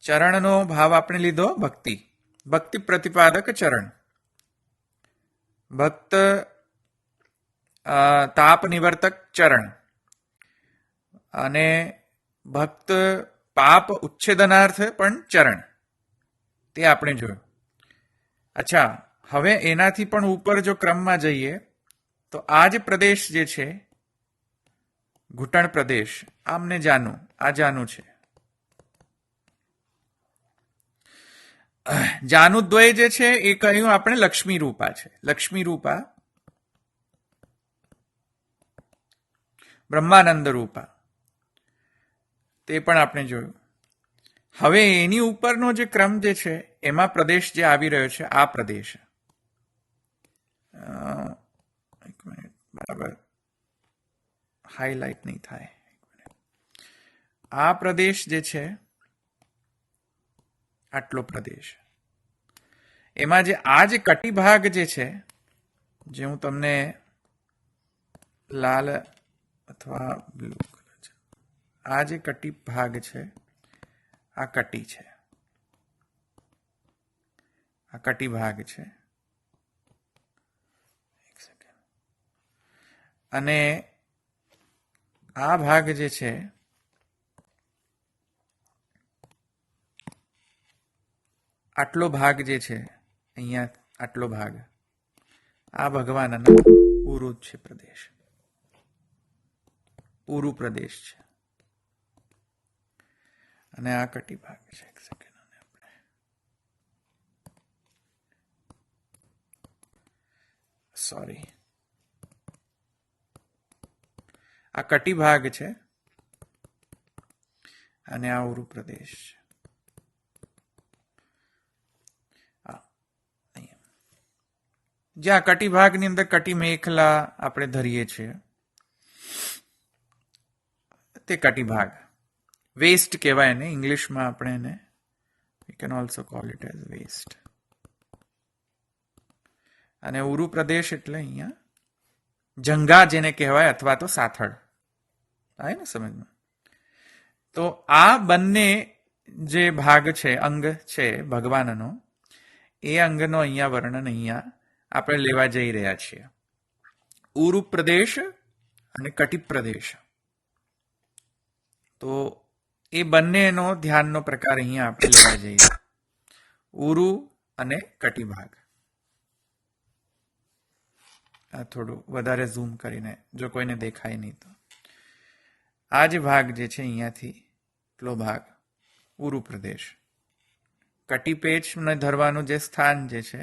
ચરણનો ભાવ આપણે લીધો ભક્તિ. ભક્તિ પ્રતિપાદક ચરણ. ભક્ત તાપ નિવર્તક ચરણ અને ભક્ત પાપ ઉચ્છેદનાર્થ પણ ચરણ, તે આપણે જોયું. અચ્છા, હવે એનાથી પણ ઉપર જો ક્રમમાં જઈએ તો આ જ પ્રદેશ જે છે ઘૂંટણ પ્રદેશ, આમને જાનું, આ જાનું છે. જાનુદ્વય જે છે એ કહ્યું આપણે લક્ષ્મી રૂપા છે. લક્ષ્મી રૂપા, બ્રહ્માનંદ રૂપા, તે પણ આપણે જોયું. હવે એની ઉપરનો જે ક્રમ જે છે એમાં પ્રદેશ જે આવી રહ્યો છે આ પ્રદેશ, એક મિનિટ, બરાબર હાઈલાઇટ નહીં થાય. આ પ્રદેશ જે છે, આટલો પ્રદેશ, એમાં જે આ જે કટી ભાગ જે છે, જે હું તમને લાલ અથવા બ્લુ, આ જે કટી ભાગ છે, આ કટી છે, આ કટી ભાગ છે. એક સેકન્ડ. અને આ ભાગ જે છે આટલો ભાગ જે છે અહીંયા, આટલો ભાગ આ ભગવાનનો ઉરુ છે પ્રદેશ, ઉરુ પ્રદેશ છે. અને આ કટી ભાગ છે. એક સેકન્ડ, આપણે સોરી, આ કટી ભાગ છે અને આ ઉરુ પ્રદેશ છે. જ્યાં કટી ભાગની અંદર કટી મેખલા આપણે ધરીએ છીએ, તે કટી ભાગ વેસ્ટ કહેવાય ને ઇંગ્લિશમાં. આપણે એને we can also call it as waste. અને ઉરુ પ્રદેશ એટલે અહીંયા જંગા જેને કહેવાય, અથવા તો સાથળ, આવે ને સમજમાં. તો આ બંને જે ભાગ છે, અંગ છે ભગવાનનો, એ અંગનો અહીંયા વર્ણન અહીંયા આપણે લેવા જઈ રહ્યા છીએ. ઉરુ પ્રદેશ અને કટી પ્રદેશ. તો એ બંનેનો ધ્યાનનો પ્રકાર અહીંયા આપણે લેવા જઈએ. ઉરુ અને કટી ભાગ. આ થોડું વધારે ઝૂમ કરીને, જો કોઈને દેખાય નહીં તો, આ જે ભાગ જે છે અહીંયાથી એટલો ભાગ ઉરુ પ્રદેશ. કટીપેચ ધરવાનું જે સ્થાન જે છે,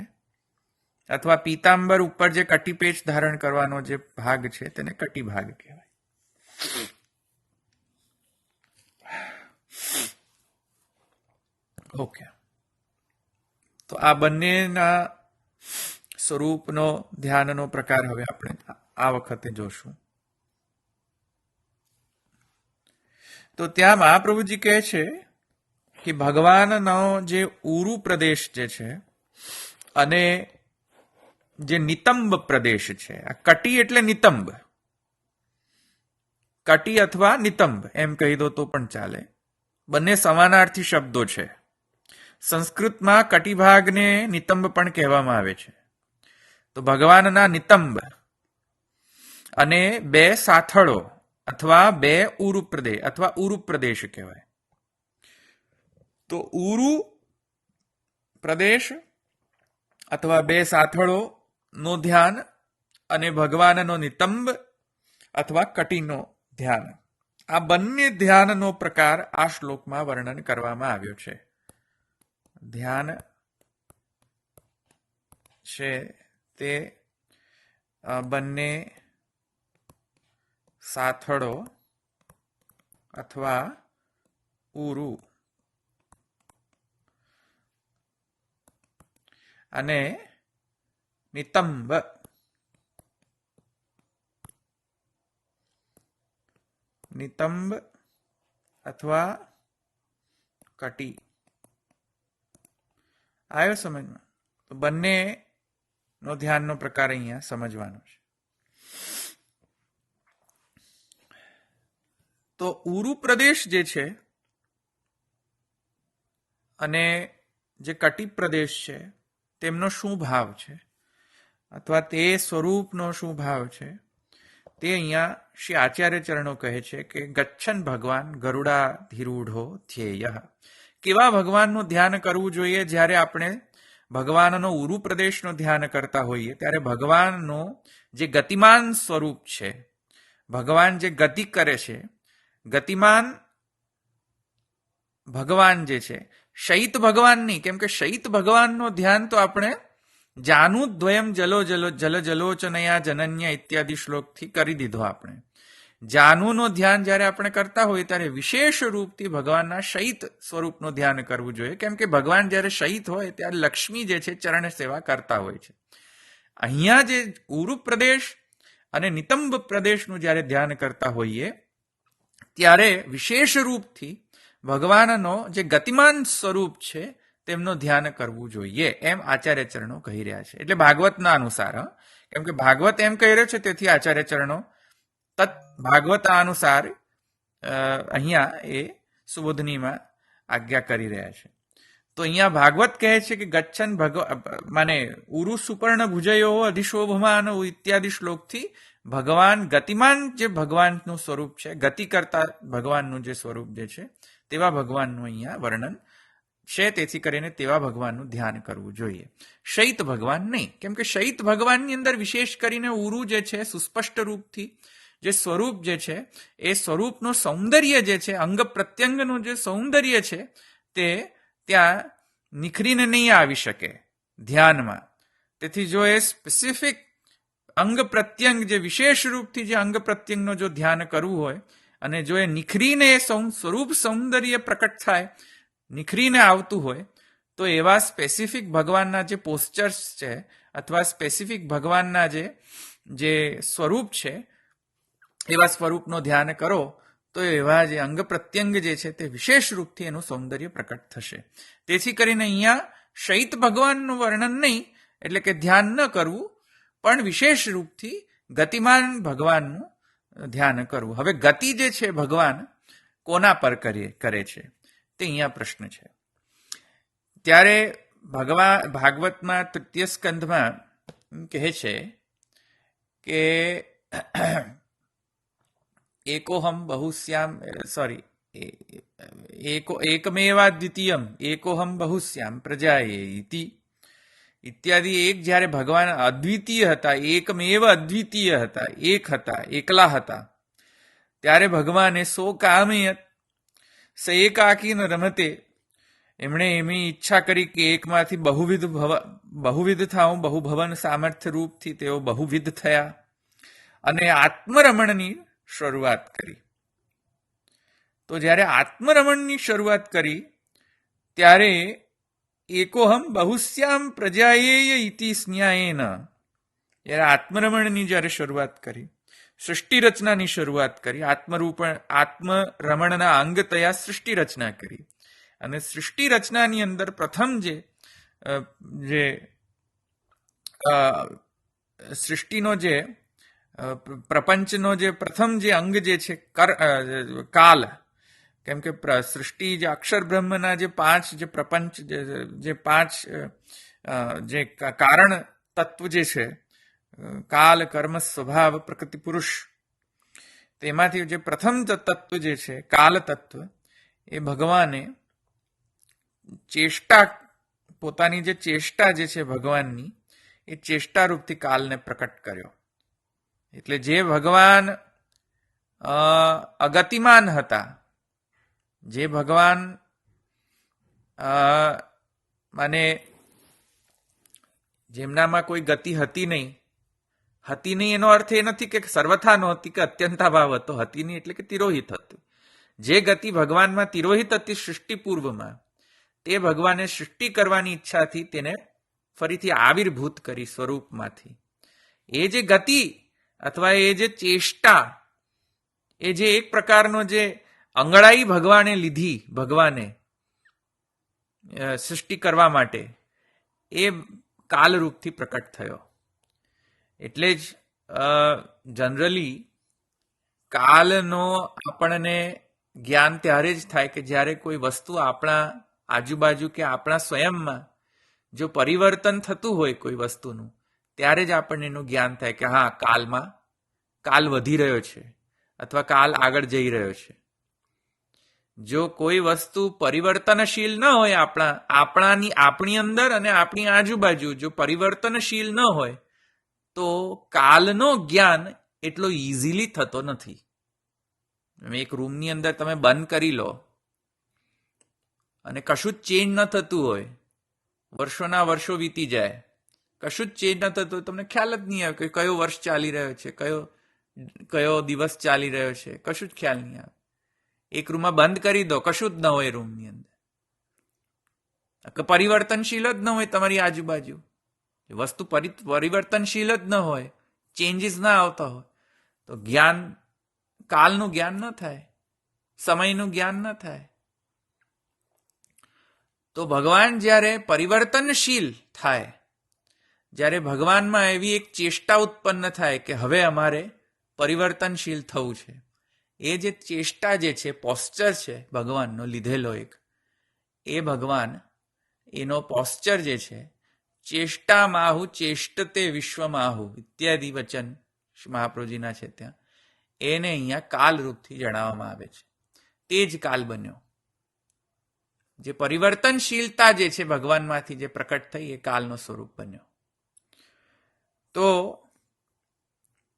અથવા પીતાંબર ઉપર જે કટીપેચ ધારણ કરવાનો જે ભાગ છે, તેને કટી ભાગ કહેવાય. ઓકે, તો આ બંનેના સ્વરૂપનો ધ્યાનનો પ્રકાર હવે આપણે આ વખતે જોશું. તો ત્યાં મહાપ્રભુજી કહે છે કે ભગવાનનો જે ઉરુ પ્રદેશ જે છે અને જે નિતંબ પ્રદેશ છે, આ કટી એટલે નિતંબ, કટી અથવા નિતંબ એમ કહી દો તો પણ ચાલે. બંને સમાનાર્થી શબ્દો છે. સંસ્કૃતમાં કટિભાગને નિતંબ પણ કહેવામાં આવે છે. તો ભગવાનના નિતંબ અને બે સાથળો અથવા બે ઉરુ પ્રદેશ અથવા ઉરુ પ્રદેશ કહેવાય. તો ઉરુ પ્રદેશ અથવા બે સાથળો નો ધ્યાન અને ભગવાનનો નિતંબ અથવા કટીનો ધ્યાન, આ બંને ધ્યાનનો પ્રકાર આ શ્લોકમાં વર્ણન કરવામાં આવ્યો છે. ધ્યાન છે તે બંને સાથળો અથવા ઉરુ અને નિતંબ અથવા કટી. આવ્યો સમજમાં? તો બંને નો ધ્યાનનો પ્રકાર અહીંયા સમજવાનો છે. તો ઉરુ પ્રદેશ જે છે અને જે કટિ પ્રદેશ છે તેમનો શું ભાવ છે, અથવા તે સ્વરૂપનો શું ભાવ છે, તે અહીંયા શ્રી આચાર્ય ચરણો કહે છે કે ગચ્છન ભગવાન ગરુડાધિરૂઢો ધ્યેય. કેવા ભગવાનનું ધ્યાન કરવું જોઈએ? જ્યારે આપણે ભગવાનનો ઉરુ પ્રદેશનું ધ્યાન કરતા હોઈએ ત્યારે ભગવાનનો જે ગતિમાન સ્વરૂપ છે, ભગવાન જે ગતિ કરે છે, ગતિમાન ભગવાન જે છે, શૈત ભગવાન નહીં, કેમ કે શૈત ભગવાનનો ધ્યાન તો આપણે જાનુદ્વયમ જલો જલો જલ જલોચનયા જનન્ય ઇત્યાદિ શ્લોકથી કરી દીધો. આપણે જાનુનું ધ્યાન જ્યારે આપણે કરતા હોઈએ ત્યારે વિશેષ રૂપથી ભગવાનના શૈત સ્વરૂપનું ધ્યાન કરવું જોઈએ, કેમ કે ભગવાન જ્યારે શૈત હોય ત્યારે લક્ષ્મી જે છે ચરણ સેવા કરતા હોય છે. અહીંયા જે ઉરુ પ્રદેશ અને નિતંબ પ્રદેશનું જ્યારે ધ્યાન કરતા હોઈએ ત્યારે વિશેષ રૂપથી ભગવાનનો જે ગતિમાન સ્વરૂપ છે તેમનું ધ્યાન કરવું જોઈએ, એમ આચાર્ય ચરણો કહી રહ્યા છે. એટલે ભાગવતના અનુસાર, કેમ કે ભાગવત એમ કહી રહ્યો છે, તેથી આચાર્ય ચરણો તત ભાગવત અનુસાર અહીંયા એ સુબોધનીમાં આજ્ઞા કરી રહ્યા છે. તો અહીંયા ભાગવત કહે છે કે ગચ્છન માને ઉરુ સુપર્ણ ભુજયો અધિશોભમાન ઇત્યાદિ શ્લોકથી ભગવાન ગતિમાન જે ભગવાનનું સ્વરૂપ છે, ગતિ કરતા ભગવાનનું જે સ્વરૂપ જે છે તેવા ભગવાનનું અહીંયા વર્ણન છે. તેથી કરીને તેવા ભગવાનનું ધ્યાન કરવું જોઈએ, શૈત ભગવાન નહીં. કેમ કે શૈત ભગવાનની અંદર વિશેષ કરીને ઉરુ જે છે સુસ્પષ્ટ રૂપથી જે સ્વરૂપ જે છે એ સ્વરૂપનું સૌંદર્ય જે છે, અંગ પ્રત્યંગનું જે સૌંદર્ય છે તે ત્યાં નિખરીને નહીં આવી શકે ધ્યાનમાં. તેથી જો એ સ્પેસિફિક અંગ પ્રત્યંગ જે વિશેષ રૂપથી જે અંગ પ્રત્યંગનો જો ધ્યાન કરવું હોય અને જો એ નિખરીને સ્વરૂપ સૌંદર્ય પ્રકટ થાય, નિખરીને આવતું હોય, તો એવા સ્પેસિફિક ભગવાનના જે પોસ્ચર્સ છે અથવા સ્પેસિફિક ભગવાનના જે સ્વરૂપ છે એવા સ્વરૂપનો ધ્યાન કરો તો એવા જે અંગ પ્રત્યંગ જે છે તે વિશેષ રૂપથી એનું સૌંદર્ય પ્રકટ થશે. તેથી કરીને અહીંયા શૈત ભગવાનનું વર્ણન નહીં, એટલે કે ધ્યાન ન કરવું, પણ વિશેષ રૂપથી ગતિમાન ભગવાનનું ધ્યાન કરવું. હવે ગતિ જે છે ભગવાન કોના પર કરે છે તે અહીંયા પ્રશ્ન છે. ત્યારે ભાગવતમાં તૃતીય સ્કંધમાં કહે છે કે એકોહમ બહુશ્યામ એકમેવા દ્વિતીયમ એકોહમ બહુશ્યામ પ્રજાએ ઇત્યાદિ. એક જ્યારે ભગવાન અદ્વિતીય હતા, એકમેવ અદ્વિતીય હતા, એક હતા, એકલા હતા, ત્યારે ભગવાને સો કામયત સ એકાકીન રમતે, એમણે એમની ઈચ્છા કરી કે એકમાંથી બહુવિધ થાઉં, બહુભવન સામર્થ્ય રૂપથી તેઓ બહુવિધ થયા અને આત્મરમણની શરૂઆત કરી. તો જ્યારે આત્મરમણની શરૂઆત કરી ત્યારે એકોહમ બહુશ્યામ પ્રજાયેય ઇતિ સ્ન્યાયેન, જ્યારે આત્મરમણની જ્યારે શરૂઆત કરી, સૃષ્ટિ રચનાની શરૂઆત કરી, આત્મરમણના અંગ તયા સૃષ્ટિ રચના કરી. અને સૃષ્ટિ રચનાની અંદર પ્રથમ જે સૃષ્ટિનો જે પ્રપંચનો જે પ્રથમ જે અંગ જે છે કાલ, કેમ કે સૃષ્ટિ જે અક્ષર બ્રહ્મના જે પાંચ જે પ્રપંચ જે પાંચ જે કારણ તત્વ જે છે, કાલ, કર્મ, સ્વભાવ, પ્રકૃતિ, પુરુષ, તેમાંથી જે પ્રથમ તત્વ જે છે કાલ તત્વ, એ ભગવાને ચેષ્ટા, પોતાની જે ચેષ્ટા જે છે ભગવાનની, એ ચેષ્ટા રૂપથી કાલને પ્રકટ કર્યો. એટલે જે ભગવાન અગતિમાન હતા, જે ભગવાન માને જેમનામાં કોઈ ગતિ હતી નહીં એનો અર્થ એ નથી કે સર્વથા નહોતી કે અત્યંતાભાવ હતો, હતી નહીં એટલે કે તિરોહિત હતું. જે ગતિ ભગવાનમાં તિરોહિત હતી સૃષ્ટિ પૂર્વમાં, તે ભગવાને સૃષ્ટિ કરવાની ઈચ્છાથી તેને ફરીથી આવિર્ભૂત કરી સ્વરૂપમાંથી. એ જે ગતિ અથવા એ જે ચેષ્ટા, એ જે એક પ્રકારનો જે અંગડાઈ ભગવાને લીધી, ભગવાને સૃષ્ટિ કરવા માટે, એ કાલરૂપથી પ્રકટ થયો. એટલે જ જનરલી કાલનો આપણને જ્ઞાન ત્યારે જ થાય કે જ્યારે કોઈ વસ્તુ આપણા આજુબાજુ કે આપણા સ્વયંમાં જો પરિવર્તન થતું હોય કોઈ વસ્તુનું, ત્યારે જ આપણને એનું જ્ઞાન થાય કે હા, કાલ વધી રહ્યો છે અથવા કાલ આગળ જઈ રહ્યો છે. જો કોઈ વસ્તુ પરિવર્તનશીલ ન હોય આપણી અંદર અને આપણી આજુબાજુ જો પરિવર્તનશીલ ન હોય તો કાલનો જ્ઞાન એટલો ઇઝીલી થતો નથી. એક રૂમની અંદર તમે બંધ કરી લો અને કશું જ ચેન્જ ન થતું હોય, વર્ષોના વર્ષો વીતી જાય, કશું જ ચેન્જ ન થતું હોય, તમને ખ્યાલ જ નહીં આવે કે કયો વર્ષ ચાલી રહ્યો છે, કયો દિવસ ચાલી રહ્યો છે, કશું જ ખ્યાલ નહીં આવે. એક રૂમમાં બંધ કરી દો, કશું જ ન હોય રૂમની અંદર, પરિવર્તનશીલ જ ન હોય તમારી આજુબાજુ, વસ્તુ પરિવર્તનશીલ જ ન હોય, ચેન્જીસ ના આવતા હોય, તો કાલનું જ્ઞાન ન થાય, સમયનું જ્ઞાન ન થાય. તો ભગવાન જ્યારે પરિવર્તનશીલ થાય, જ્યારે ભગવાનમાં એવી એક ચેષ્ટા ઉત્પન્ન થાય કે હવે અમારે પરિવર્તનશીલ થવું છે, એ જે ચેષ્ટા જે છે, પોસ્ચર છે ભગવાનનો લીધેલો એક, એ ભગવાન એનો પોસ્ચર જે છે, ચેષ્ટા માહુ ચેષ્ટતે વિશ્વમાહુ ઇત્યાદિ વચન મહાપ્રભુજીના છે ત્યાં, એને અહીંયા કાલ રૂપથી જણાવવામાં આવે છે. તે જ કાલ બન્યો. જે પરિવર્તનશીલતા જે છે ભગવાનમાંથી જે પ્રકટ થઈ, એ કાલનો સ્વરૂપ બન્યો. તો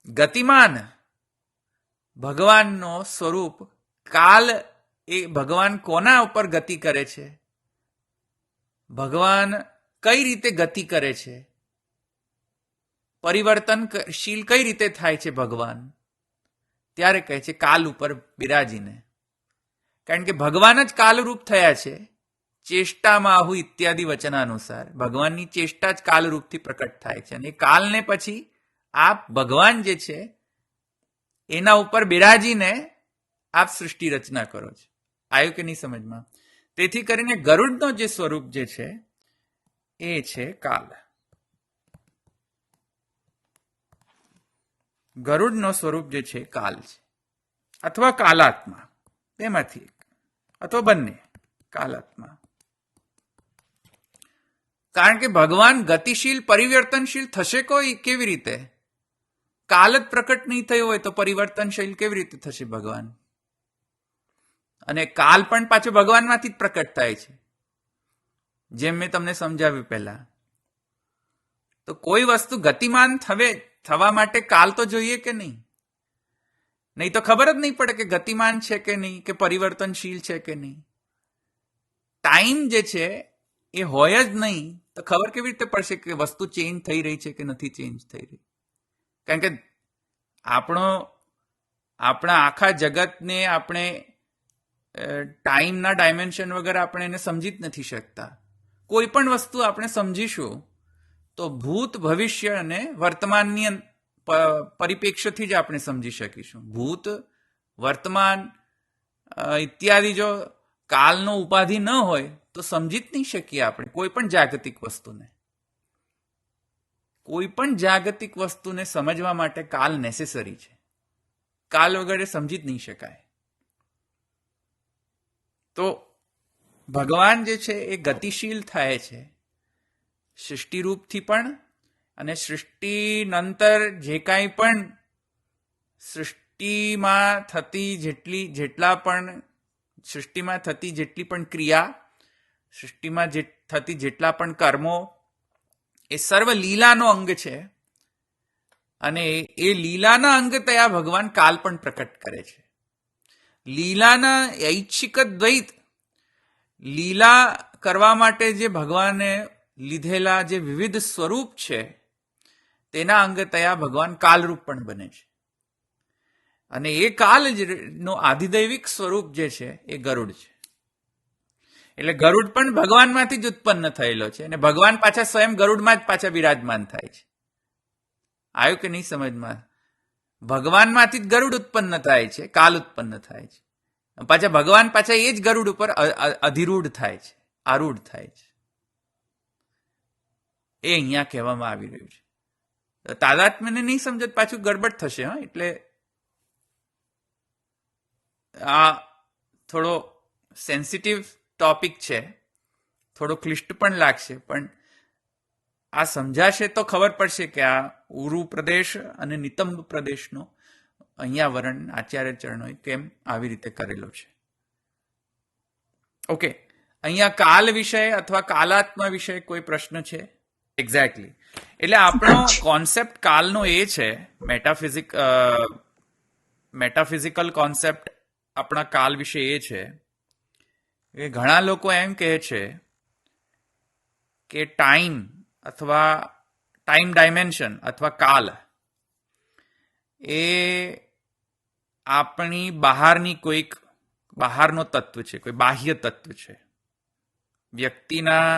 ગતિમાન ભગવાનનો સ્વરૂપ કાલ, એ ભગવાન કોના ઉપર ગતિ કરે છે, ભગવાન કઈ રીતે ગતિ કરે છે, પરિવર્તનશીલ કઈ રીતે થાય છે ભગવાન, ત્યારે કહે છે કાલ ઉપર બિરાજીને. કારણ કે ભગવાન જ કાલરૂપ થયા છે. ચેષ્ટામાં આહુ ઇત્યાદિ વચનાનુસાર ભગવાનની ચેષ્ટા જ કાલરૂપથી પ્રકટ થાય છે, અને કાલને પછી આપ ભગવાન જે છે એના ઉપર બિરાજીને આપ સૃષ્ટિ રચના કરો છો. આવ્યું કે નહીં સમજમાં? તેથી કરીને ગરુડનો જે સ્વરૂપ જે છે એ છે કાલ. ગરુડનો સ્વરૂપ જે છે કાલ છે, અથવા કાલાત્મા, બેમાંથી એક અથવા બંને, કાલાત્મા. કારણ કે ભગવાન ગતિશીલ પરિવર્તનશીલ થશે કેવી રીતે? કાલ જ પ્રકટ નહીં થયો હોય તો પરિવર્તનશીલ કેવી રીતે થશે ભગવાન? અને કાલ પણ પાછો ભગવાનમાંથી જ પ્રકટ થાય છે, જેમ મેં તમને સમજાવ્યું પહેલા. તો કોઈ વસ્તુ ગતિમાન થવા માટે કાલ તો જોઈએ કે નહીં? નહીં તો ખબર જ નહીં પડે કે ગતિમાન છે કે નહીં, કે પરિવર્તનશીલ છે કે નહીં. ટાઈમ જે છે એ હોય જ નહીં તો ખબર કેવી રીતે પડશે કે વસ્તુ ચેન્જ થઈ રહી છે કે નથી ચેન્જ થઈ રહી? કારણ કે આપણા આખા જગતને આપણે ટાઈમના ડાયમેન્શન વગર આપણે એને સમજી જ નથી શકતા. કોઈ પણ વસ્તુ આપણે સમજીશું તો ભૂત, ભવિષ્ય અને વર્તમાનની પરિપ્રેક્ષ્યથી જ આપણે સમજી શકીશું. ભૂત, વર્તમાન ઇત્યાદિ જો કાલનો ઉપાધિ ન હોય તો સમજી જ નહીં શકીએ આપણે કોઈ પણ જાગતિક વસ્તુને. કોઈ પણ જાગતિક વસ્તુને સમજવા માટે કાલ નેસેસરી છે. કાલ વગર સમજી જ નહીં શકાય. તો ભગવાન જે છે એ ગતિશીલ થાય છે સૃષ્ટિરૂપથી પણ, અને સૃષ્ટિ નંતર જે કાંઈ પણ સૃષ્ટિમાં થતી જેટલી પણ ક્રિયા, સૃષ્ટિમાં થતી જેટલા પણ કર્મો, એ સર્વ લીલાનો અંગ છે. અને એ લીલાના અંગ તયા ભગવાન કાલ પણ પ્રકટ કરે છે. લીલાના ઐચ્છિક દ્વૈત, લીલા કરવા માટે જે ભગવાને લીધેલા જે વિવિધ સ્વરૂપ છે તેના અંગ તયા ભગવાન કાલરૂપ પણ બને છે. અને એ કાલનો આધિદૈવિક સ્વરૂપ જે છે એ ગરુડ છે. એટલે ગરુડ પણ ભગવાનમાંથી જ ઉત્પન્ન થયેલો છે, અને ભગવાન પાછા સ્વયં ગરુડમાં જ પાછા બિરાજમાન થાય છે. આવ્યું કે નહીં સમજમાં? ભગવાનમાંથી જ ગરુડ ઉત્પન્ન થાય છે, કાલ ઉત્પન્ન થાય છે. પાછા ભગવાન પાછા એ જ ગરુડ ઉપર અધિરૂઢ થાય છે, આરૂઢ થાય છે. એ અહીંયા કહેવામાં આવી રહ્યું છે. તાદાત્મ્યને નહીં સમજત પાછું ગડબડ થશે. એટલે આ થોડો સેન્સિટિવ ટોપિક છે, થોડો ક્લિષ્ટ પણ લાગશે, પણ આ સમજાશે તો ખબર પડશે કે આ ઉરુ પ્રદેશ અને નિતંબ પ્રદેશનો અહીંયા વર્ણન આચાર્ય ચરણોએ કેમ આવી રીતે કરેલો છે. ઓકે, અહીંયા કાલ વિષય અથવા કાલાત્મા વિષય કોઈ પ્રશ્ન છે? એક્ઝેક્ટલી. એટલે આપણો કોન્સેપ્ટ કાલનો એ છે, મેટાફિઝિકલ કોન્સેપ્ટ આપણા કાલ વિશે એ છે કે ઘણા લોકો એમ કહે છે કે ટાઈમ અથવા ટાઈમ ડાયમેન્શન અથવા કાલ એ આપણી બહારનો તત્વ છે, કોઈ બાહ્ય તત્વ છે, વ્યક્તિના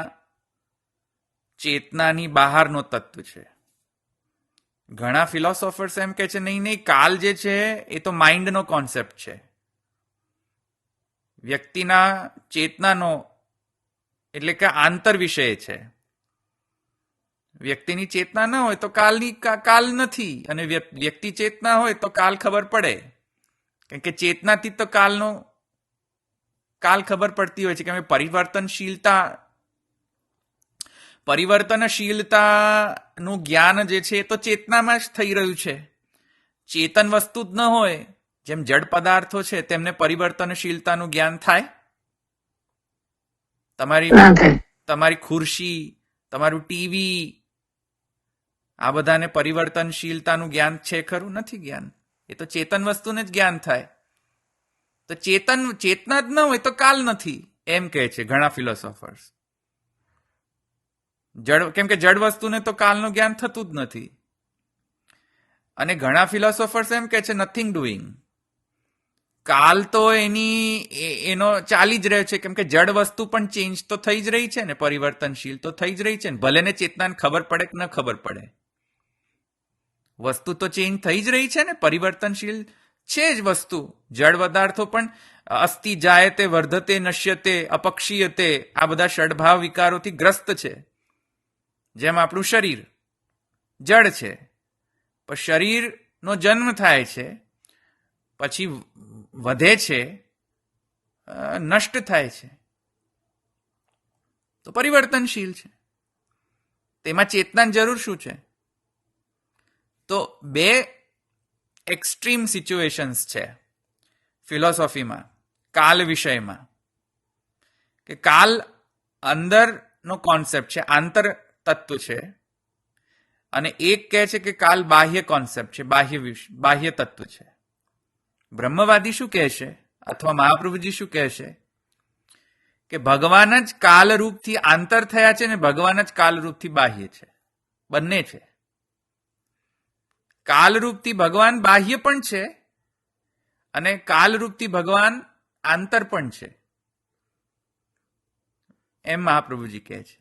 ચેતનાની બહારનો તત્વ છે. ઘણા ફિલોસોફર્સ એમ કહે છે નહીં, કાલ જે છે એ તો માઇન્ડનો કોન્સેપ્ટ છે, વ્યક્તિના ચેતનાનો, એટલે કે આંતર વિષય છે. વ્યક્તિની ચેતના ન હોય તો કાલ નથી, અને વ્યક્તિ ચેતના હોય તો કાલ ખબર પડે, કારણ કે ચેતનાથી તો કાલ ખબર પડતી હોય છે કે પરિવર્તનશીલતાનું જ્ઞાન જે છે એ તો ચેતનામાં જ થઈ રહ્યું છે. ચેતન વસ્તુ જ ન હોય, જેમ જડ પદાર્થો છે તેમને પરિવર્તનશીલતાનું જ્ઞાન થાય? તમારી ખુરશી, તમારું ટીવી, આ બધાને પરિવર્તનશીલતાનું જ્ઞાન છે ખરું? નથી જ્ઞાન. એ તો ચેતન વસ્તુને જ જ્ઞાન થાય. તો ચેતના જ ન હોય તો કાલ નથી, એમ કહે છે ઘણા ફિલોસોફર્સ. કેમ કે જડ વસ્તુને તો કાલનું જ્ઞાન થતું જ નથી. અને ઘણા ફિલોસોફર્સ એમ કહે છે નથિંગ ડુઈંગ. કાલ તો એનો ચાલી જ રહ્યો છે, કેમ કે જડ વસ્તુ પણ ચેન્જ તો થઈ જ રહી છે ને, પરિવર્તનશીલ તો થઈ જ રહી છે ને, ભલે ને ચેતનાને ખબર પડે કે ન ખબર પડે. વસ્તુ તો ચેન્જ થઈ જ રહી છે ને, પરિવર્તનશીલ છે જ વસ્તુ. જડ પદાર્થો પણ અસ્થિ જાયતે વર્ધતે નશ્યતે અપક્ષીયતે આ બધા ષડભાવ વિકારોથી ગ્રસ્ત છે. જેમ આપણું શરીર જડ છે, પણ શરીરનો જન્મ થાય છે, પછી વધે છે, નષ્ટ થાય છે, તો પરિવર્તનશીલ છે. તેમાં ચેતનાની જરૂર શું છે? તો બે એક્સ્ટ્રીમ સિચ્યુએશન્સ છે ફિલોસોફીમાં, કાલ વિષયમાં, કે કાલ અંદરનો કોન્સેપ્ટ છે, આંતર તત્વ છે, અને એક કહે છે કે કાલ બાહ્ય કોન્સેપ્ટ છે, બાહ્ય તત્વ છે. બ્રહ્મવાદી શું કહે છે, અથવા મહાપ્રભુજી શું કહે છે કે ભગવાન જ કાલરૂપથી આંતર થયા છે ને ભગવાન જ કાલરૂપથી બાહ્ય છે, બંને છે. કાલરૂપથી ભગવાન બાહ્ય પણ છે અને કાલરૂપથી ભગવાન આંતર પણ છે, એમ મહાપ્રભુજી કહે છે.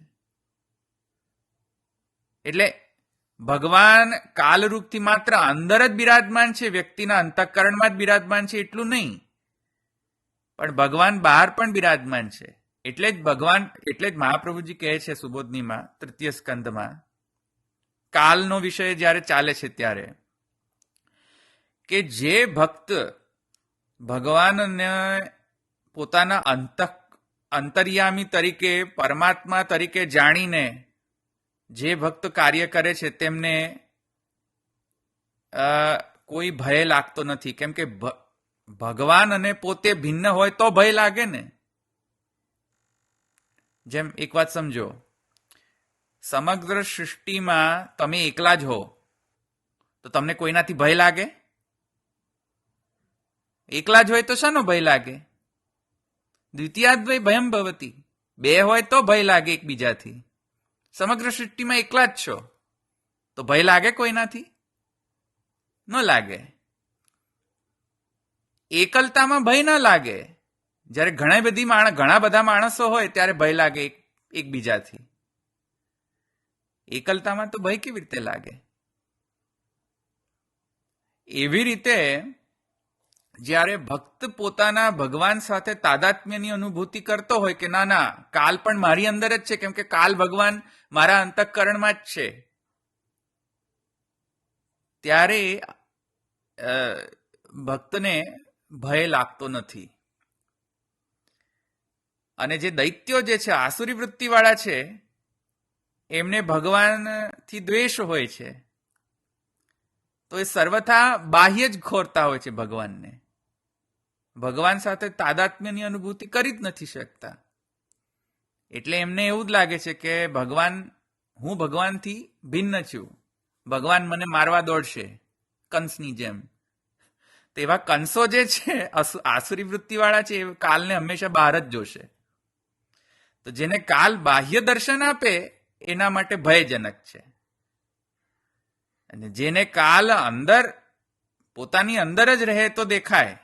એટલે ભગવાન કાલરૂપથી માત્ર અંદર જ બિરાજમાન છે, વ્યક્તિના અંતઃકરણમાં જ બિરાજમાન છે એટલું નહીં, પણ ભગવાન બહાર પણ બિરાજમાન છે. એટલે જ મહાપ્રભુજી કહે છે સુબોધનીમાં, તૃતીય સ્કંદમાં, કાલનો વિષય જ્યારે ચાલે છે ત્યારે, કે જે ભક્ત ભગવાનને પોતાના અંતર્યામી તરીકે, પરમાત્મા તરીકે જાણીને જે ભક્ત કાર્ય કરે છે તેમને કોઈ ભય લાગતો નથી. કેમ કે ભગવાન અને પોતે ભિન્ન હોય તો ભય લાગે ને. જેમ એક વાત સમજો, સમગ્ર સૃષ્ટિમાં તમે એકલા જ હો તો તમને કોઈનાથી ભય લાગે? એકલા જ હોય તો શાનો ભય લાગે? દ્વિતીયાદ્વય ભયમ ભવતી, બે હોય તો ભય લાગે એકબીજાથી. સમગ્ર સૃષ્ટિમાં એકલા જ છો તો ભય લાગે કોઈનાથી? ન લાગે. એકલતામાં ભય ન લાગે. જ્યારે ઘણા બધા માણસો હોય ત્યારે ભય લાગે એકબીજાથી. એકલતામાં તો ભય કેવી રીતે લાગે? એવી રીતે જ્યારે ભક્ત પોતાના ભગવાન સાથે તાદાત્મ્યની અનુભૂતિ કરતો હોય કે ના કાલ પણ મારી અંદર જ છે, કેમ કે કાલ ભગવાન મારા અંતઃકરણમાં જ છે, ત્યારે ભક્તને ભય લાગતો નથી. અને જે દૈત્યો જે છે, આસુરી વૃત્તિવાળા છે, એમને ભગવાનથી દ્વેષ હોય છે, તો એ સર્વથા બાહ્ય જ ખોરતા હોય છે ભગવાનને. ભગવાન સાથે તાદાત્મ્યની અનુભૂતિ કરી જ નથી શકતા. એટલે એમને એવું જ લાગે છે કે હું ભગવાનથી ભિન્ન છું, ભગવાન મને મારવા દોડશે કંસની જેમ. તેવા કંસો જે છે, આસુરી વૃત્તિવાળા છે, એ કાલને હંમેશા બહાર જ જોશે. તો જેને કાલ બાહ્ય દર્શન આપે એના માટે ભયજનક છે, અને જેને કાલ અંદર પોતાની અંદર જ રહે તો દેખાય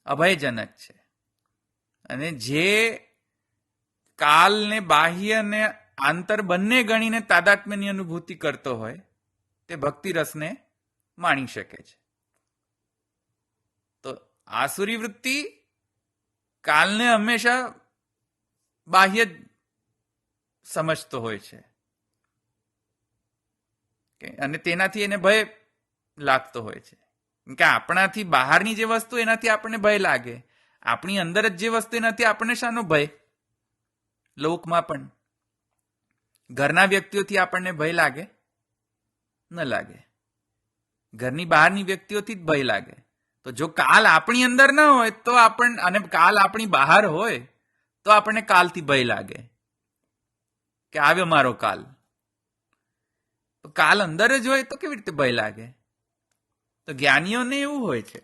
અભયજનક છે. અને જે કાલને બાહ્ય અને આંતર બંને ગણીને તાદાત્મ્યની અનુભૂતિ કરતો હોય તે ભક્તિ રસને માણી શકે છે. તો આસુરી વૃત્તિ કાલને હંમેશા બાહ્ય સમજતો હોય છે, અને તેનાથી એને ભય લાગતો હોય છે. કે આપણાથી બહારની જે વસ્તુ એનાથી આપણને ભય લાગે, આપણી અંદર જ જે વસ્તુ એનાથી આપણને શાનો ભય? લોકમાં પણ ઘરના વ્યક્તિઓથી આપણને ભય લાગે? ન લાગે. ઘરની બહારની વ્યક્તિઓથી જ ભય લાગે. તો જો કાલ આપણી અંદર ન હોય તો અને કાલ આપણી બહાર હોય તો આપણને કાલથી ભય લાગે કે આવ્યો મારો કાલ. તો કાલ અંદર જ હોય તો કેવી રીતે ભય લાગે? તો જ્ઞાનીઓને એવું હોય છે,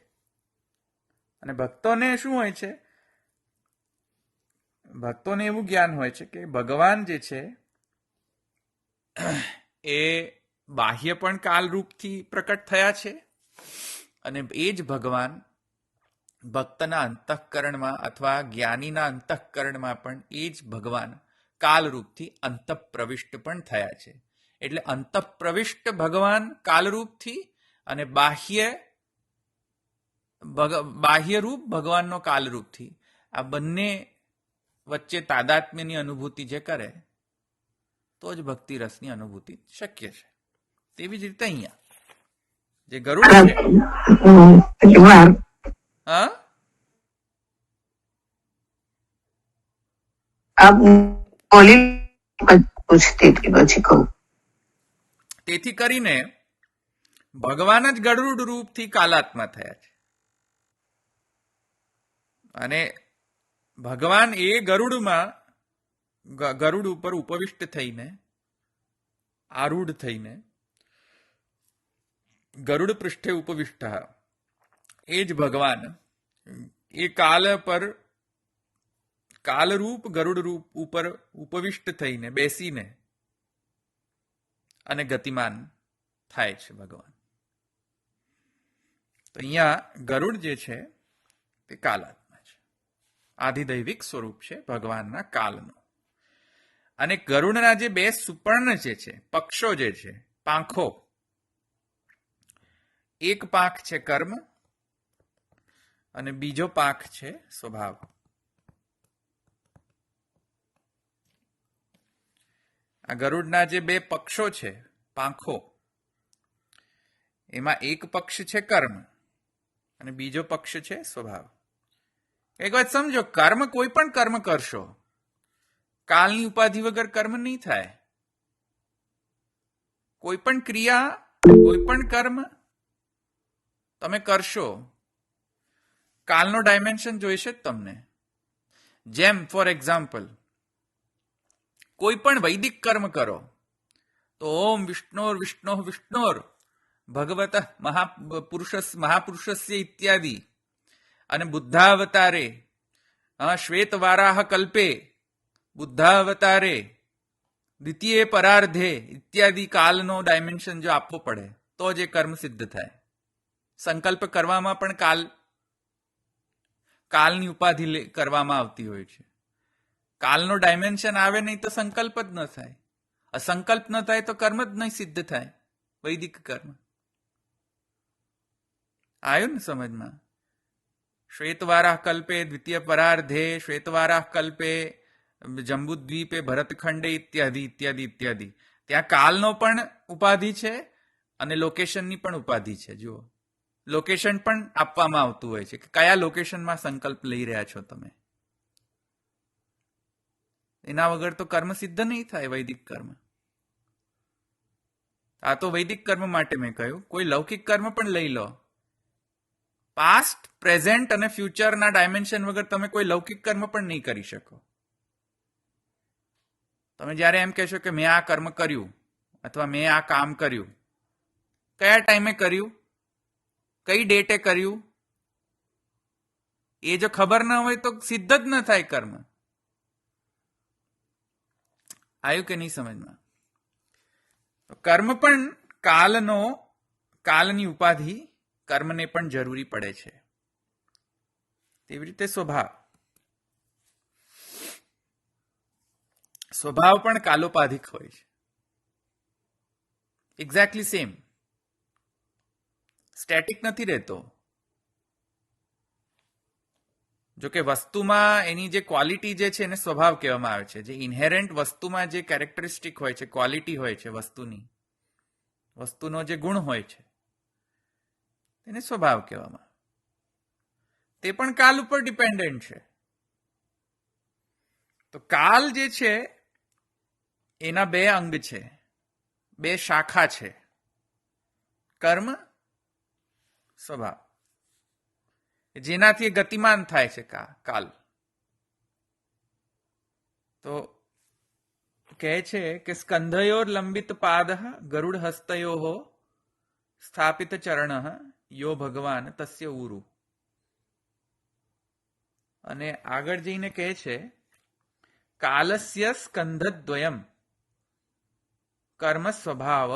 અને ભક્તોને શું હોય છે? ભક્તોને એવું જ્ઞાન હોય છે કે ભગવાન જે છે એ બાહ્ય પણ કાલરૂપથી પ્રકટ થયા છે, અને એ જ ભગવાન ભક્તના અંતઃકરણમાં અથવા જ્ઞાનીના અંતઃકરણમાં પણ એ જ ભગવાન કાલરૂપથી અંતઃપ્રવિષ્ટ પણ થયા છે. એટલે અંતઃપ્રવિષ્ટ ભગવાન કાલરૂપથી અને બાહ્ય રૂપ ભગવાનનો કાલરૂપથી, આ બંને વચ્ચે તાદાત્મ્યની અનુભૂતિ જે કરે તો જ ભક્તિ રસની અનુભૂતિ શક્ય છે. તેવી જ રીતે અહીંયા જે ગરુડ છે, તેથી કરીને ભગવાન જ ગરુડ રૂપથી કાલાત્મા થયા છે, અને ભગવાન એ ગરુડ ઉપર ઉપવિષ્ટ થઈને, આરૂઢ થઈને, ગરુડ પૃષ્ઠે ઉપવિષ્ટ, એ જ ભગવાન એ કાલરૂપ ગરુડ રૂપ ઉપર ઉપવિષ્ટ થઈને બેસીને અને ગતિમાન થાય છે ભગવાન. તો અહીંયા ગરુડ જે છે તે કાલાત્મા છે, આધિદૈવિક સ્વરૂપ છે ભગવાનના કાલનું. અને ગરુડના જે બે સુપર્ણ જે છે, પક્ષો જે છે, પાંખો, એક પાંખ છે કર્મ અને બીજો પાંખ છે સ્વભાવ. આ ગરુડના જે બે પક્ષો છે, પાંખો, એમાં એક પક્ષ છે કર્મ અને બીજો પક્ષ છે સ્વભાવ. એક વાત સમજો, કોઈ પણ કર્મ કરશો, કાલની ઉપાધિ વગર કર્મ નહીં થાય. કોઈ પણ ક્રિયા, કોઈ પણ કર્મ તમે કરશો, કાલનો ડાયમેન્શન જોઈશે જ તમને. જેમ ફોર એક્ઝામ્પલ, કોઈ પણ વૈદિક કર્મ કરો તો ઓમ વિષ્ણોર વિષ્ણો વિષ્ણોર ભગવત મહાપુરુષસ્ય ઇત્યાદિ, અને બુદ્ધાવતારે શ્વેત વારાહ કલ્પે બુદ્ધાવતારે દ્વિતીય પરાર્ધે ઇત્યાદિ કાલનો ડાયમેન્શન જો આપવો પડે તો જ એ કર્મ સિદ્ધ થાય. સંકલ્પ કરવામાં પણ કાલની ઉપાધિ કરવામાં આવતી હોય છે. કાલનો ડાયમેન્શન આવે નહીં તો સંકલ્પ જ ન થાય. અસંકલ્પ ન થાય તો કર્મ જ નહીં સિદ્ધ થાય, વૈદિક કર્મ. આવ્યું ને સમજમાં? શ્વેતવારાહ કલ્પે દ્વિતીય પરાર્ધે, શ્વેતવારાહ કલ્પે જંબુદ્વીપે ભરતખંડે ઇત્યાદિ ઇત્યાદિ ઇત્યાદિ. ત્યાં કાલનો પણ ઉપાધિ છે અને લોકેશનની પણ ઉપાધિ છે. જુઓ, લોકેશન પણ આપવામાં આવતું હોય છે કે કયા લોકેશનમાં સંકલ્પ લઈ રહ્યા છો તમે. એના વગર તો કર્મ સિદ્ધ નહીં થાય. વૈદિક કર્મ આ તો વૈદિક કર્મ માટે મેં કહ્યું. કોઈ લૌકિક કર્મ પણ લઈ લો, પાસ્ટ, પ્રેઝન્ટ અને ફ્યુચરના ડાયમેન્શન વગર તમે કોઈ લૌકિક કર્મ પણ નહીં કરી શકો. તમે જ્યારે એમ કહેશો કે મેં આ કર્મ કર્યું અથવા મેં આ કામ કર્યું, કયા ટાઈમે કર્યું, કઈ ડેટે કર્યું, એ જો ખબર ના હોય તો સિદ્ધ જ ન થાય કર્મ. આવ્યું કે નહીં સમજમાં? કર્મ પણ કાલની ઉપાધિ કર્મને પણ જરૂરી પડે છે. તેવી રીતે સ્વભાવ પણ કાલોપાધિક હોય છે. એક્ઝેક્ટલી સેમ, સ્ટેટિક નથી રહેતો. જો કે વસ્તુમાં એની જે ક્વોલિટી જે છે એને સ્વભાવ કહેવામાં આવે છે. જે ઇન્હેરન્ટ વસ્તુમાં જે કેરેક્ટરિસ્ટિક હોય છે, ક્વોલિટી હોય છે વસ્તુનો જે ગુણ હોય છે, તેને સ્વભાવ કહેવામાં આવે. તે પણ કાલ ઉપર ડિપેન્ડન્ટ છે. તો કાલ જે છે એના બે અંગ છે, બે શાખા છે, કર્મ, સ્વભાવ, જેનાથી ગતિમાન થાય છે કાલ. તો કહે છે કે સ્કંધયોર લંબિત પાદ ગરુડ હસ્તયો સ્થાપિત ચરણ યો ભગવાન તસ્ય ઉરુ. અને આગળ જઈને કહે છે કાલસ્ય સ્કંધદ્વયમ કર્મ સ્વભાવ.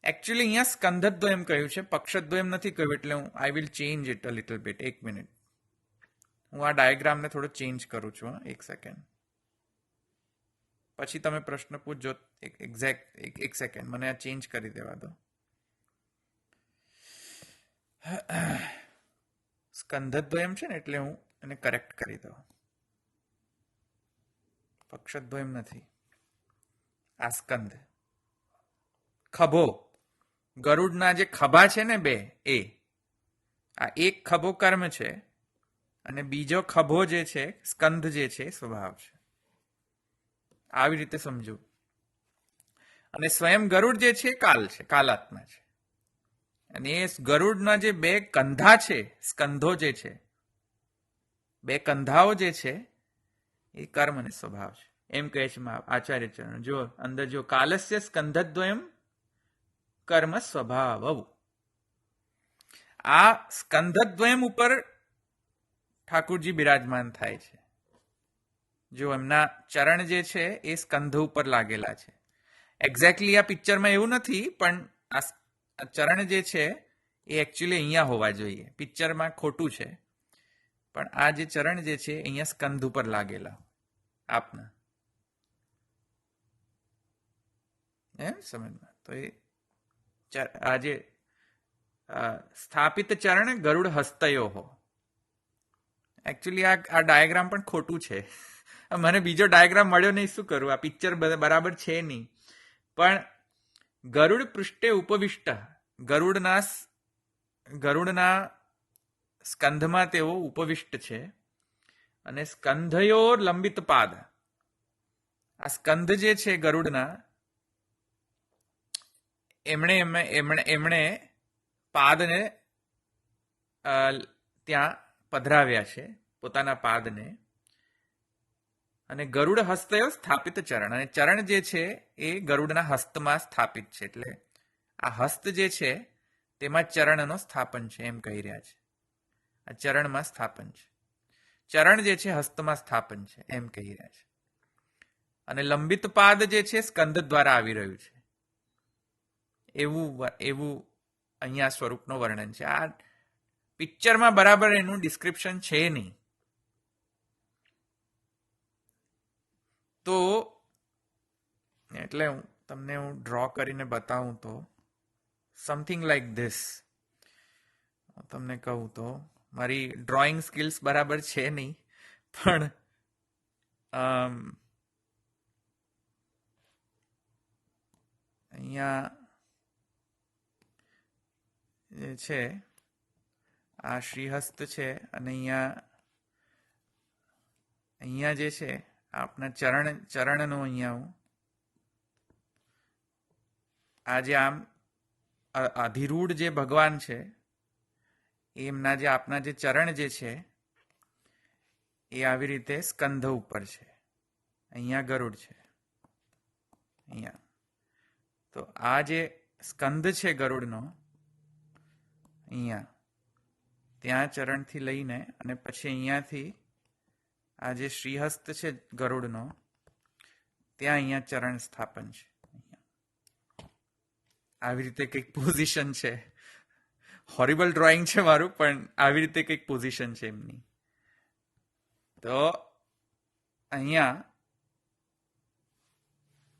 એકચ્યુઅલી અહીંયા સ્કંધદ્વયમ કહ્યું છે, પક્ષદ્વયમ નથી કહ્યું. એટલે હું I will change it a little bit. એક મિનિટ, હું આ ડાયાગ્રામને થોડો ચેન્જ કરું છું. એક સેકન્ડ, પછી તમે પ્રશ્ન પૂછજો. એક સેકન્ડ, મને આ ચેન્જ કરી દેવા દો. સ્કંધદ્વયમ છે ને, એટલે હું એને કરેક્ટ કરી દઉં. પક્ષદ્વયમ નથી, આ સ્કંધ. ખભો, ગરુડના જે ખભા છે ને બે, આ એક ખભો કર્મ છે અને બીજો ખભો જે છે સ્કંધ જે છે સ્વભાવ છે. આવી રીતે સમજવું. અને સ્વયં ગરુડ જે છે કાલ છે, કાલાત્મા છે. અને એ ગરુડના જે બે કંધા છે, સ્કંધો જે છે, બે કંધાઓ જે છે એ કર્મ અને સ્વભાવ છે. એમ કહે છે આચાર્ય ચરણ. જો અંદર જો કાલસ્ય સ્કંધદ્વયમ કર્મ સ્વભાવ. આ સ્કંધદ્વયમ ઉપર ઠાકુરજી બિરાજમાન થાય છે. જો એમના ચરણ જે છે એ સ્કંધ ઉપર લાગેલા છે. એક્ઝેક્ટલી આ પિક્ચરમાં એવું નથી, પણ આ ચરણ જે છે એ એકચ્યુઅલી અહીંયા હોવા જોઈએ. પિક્ચરમાં ખોટું છે, પણ આ જે ચરણ જે છે અહીંયા સ્કંધ ઉપર લાગેલા આપના. એમ સમજમાં? તો એ આ જે સ્થાપિત ચરણ ગરુડ હસ્તયો હો. એકચ્યુઅલી આ ડાયાગ્રામ પણ ખોટું છે. મને બીજો ડાયાગ્રામ મળ્યો નહીં, શું કરું? આ પિક્ચર બરાબર છે નહીં. પણ ગરુડ પૃષ્ઠે ઉપવિષ્ટ, ગરુડના સ્કંધમાં તેઓ ઉપવિષ્ટ છે. અને સ્કંધયોર લંબિત પાદ, આ સ્કંધ જે છે ગરુડના, એમણે પાદને ત્યાં પધરાવ્યા છે, પોતાના પાદને. અને ગરુડ હસ્તયો સ્થાપિત ચરણ, અને ચરણ જે છે એ ગરુડના હસ્તમાં સ્થાપિત છે. એટલે આ હસ્ત જે છે તેમાં ચરણનો સ્થાપન છે, એમ કહી રહ્યા છે. આ ચરણમાં સ્થાપન છે, ચરણ જે છે હસ્તમાં સ્થાપન છે, એમ કહી રહ્યા છે. અને લંબિત પાદ જે છે સ્કંદ દ્વારા આવી રહ્યું છે. એવું અહીંયા સ્વરૂપનું વર્ણન છે. આ પિક્ચરમાં બરાબર એનું ડિસ્ક્રિપ્શન છે નહીં. તો એટલે તમને હું ડ્રો કરીને બતાવું તો સમથિંગ લાઈક ધીસ. તમને કહું તો મારી ડ્રોઈંગ સ્કિલ્સ બરાબર છે નહીં, પણ અહીંયા જે છે આ શ્રીહસ્ત છે, અને અહીંયા જે છે આપના ચરણનો અહીંયા હું આજે આમ અધિરૂઢ જે ભગવાન છે એમના જે આપના જે ચરણ જે છે એ આવી રીતે સ્કંધ ઉપર છે. અહીંયા ગરુડ છે. અહીંયા તો આ જે સ્કંદ છે ગરુડનો, અહીંયા ત્યાં ચરણથી લઈને અને પછી અહીંયાથી આ જે શ્રીહસ્ત છે ગરુડનો, ત્યાં અહીંયા ચરણ સ્થાપન છે. આવી રીતે કંઈક પોઝિશન છે. હોરિબલ ડ્રોઈંગ છે મારું, પણ આવી રીતે કંઈક પોઝિશન છે એમની. તો અહીંયા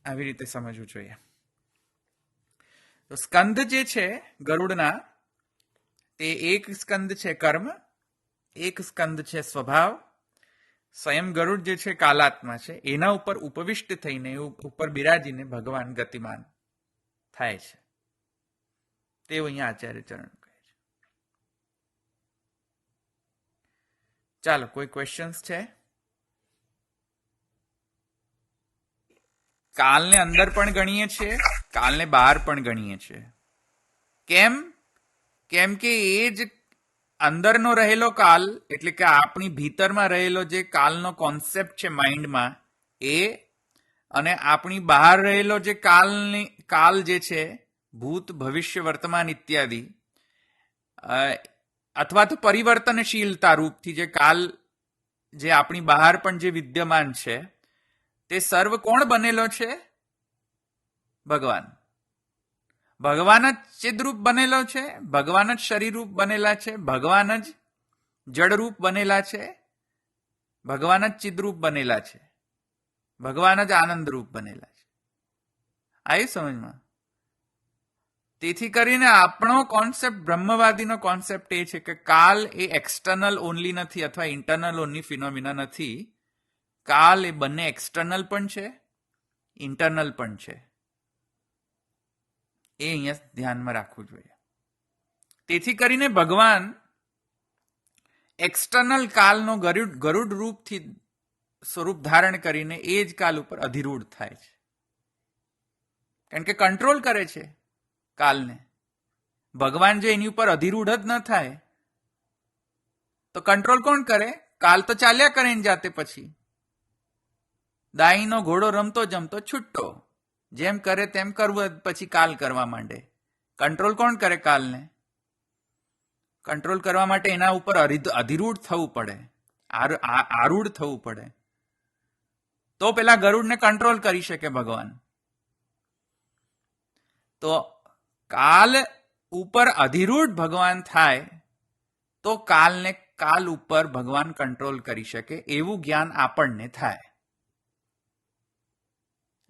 આવી રીતે સમજવું જોઈએ. તો સ્કંદ જે છે ગરુડના, તે એક સ્કંદ છે કર્મ, એક સ્કંદ છે સ્વભાવ. સ્વયં ગરુડ જે છે કાલાત્મા છે, એના ઉપર ઉપવિષ્ટ થઈને ઉપર બિરાજીને ભગવાન ગતિમાન થાય છે. તેવું અહીંયા આચાર્ય ચરણ કહે છે. ચાલો, કોઈ ક્વેશ્ચન્સ છે? કાલને અંદર પણ ગણીએ છીએ, કાલને બહાર પણ ગણીએ છીએ. કેમ? કેમ કે એ જ અંદરનો રહેલો કાલ, એટલે કે આપણી ભીતરમાં રહેલો જે કાલનો કોન્સેપ્ટ છે માઇન્ડમાં, એ અને આપણી બહાર રહેલો જે કાલ જે છે ભૂત, ભવિષ્ય, વર્તમાન ઇત્યાદિ, અથવા તો પરિવર્તનશીલતા રૂપથી જે કાલ જે આપણી બહાર પણ જે વિદ્યમાન છે, તે સર્વ કોણ બનેલો છે? ભગવાન. ભગવાન જ ચિદરૂપ બનેલો છે, ભગવાન જ શરીરરૂપ બનેલા છે, ભગવાન જ જડરૂપ બનેલા છે, ભગવાન જ ચિદરૂપ બનેલા છે, ભગવાન જ આનંદરૂપ બનેલા છે. આવી સમજમાં? તેથી કરીને આપણો કોન્સેપ્ટ, બ્રહ્મવાદીનો કોન્સેપ્ટ એ છે કે કાલ એ એક્સટર્નલ ઓનલી નથી અથવા ઇન્ટરનલ ઓનલી ફિનોમિના નથી. કાલ એ બંને એક્સટર્નલ પણ છે, ઇન્ટરનલ પણ છે. એ અહીંયા ધ્યાનમાં રાખવું જોઈએ. તેથી કરીને ભગવાન એક્સટર્નલ કાલનો ગરુડ રૂપથી સ્વરૂપ ધારણ કરીને એ જ કાલ ઉપર અધિરૂઢ થાય છે. કારણ કે કંટ્રોલ કરે છે કાલને. ભગવાન જો એની ઉપર અધિરૂઢ જ ન થાય તો કંટ્રોલ કોણ કરે? કાલ તો ચાલ્યા કરે ને જાતે. પછી દાઈનો ઘોડો રમતો જમતો છૂટતો, જેમ કરે તેમ કરવું, પછી કાલ કરવા માંડે. કંટ્રોલ કોણ કરે કાલને? કંટ્રોલ કરવા માટે એના ઉપર અધિરૂઢ થવું પડે, આરૂઢ થવું પડે, તો પેલા ગરુડને કંટ્રોલ કરી શકે ભગવાન. તો કાલ ઉપર અધિરૂઢ ભગવાન થાય તો કાલને કાલ ઉપર ભગવાન કંટ્રોલ કરી શકે એવું જ્ઞાન આપણને થાય.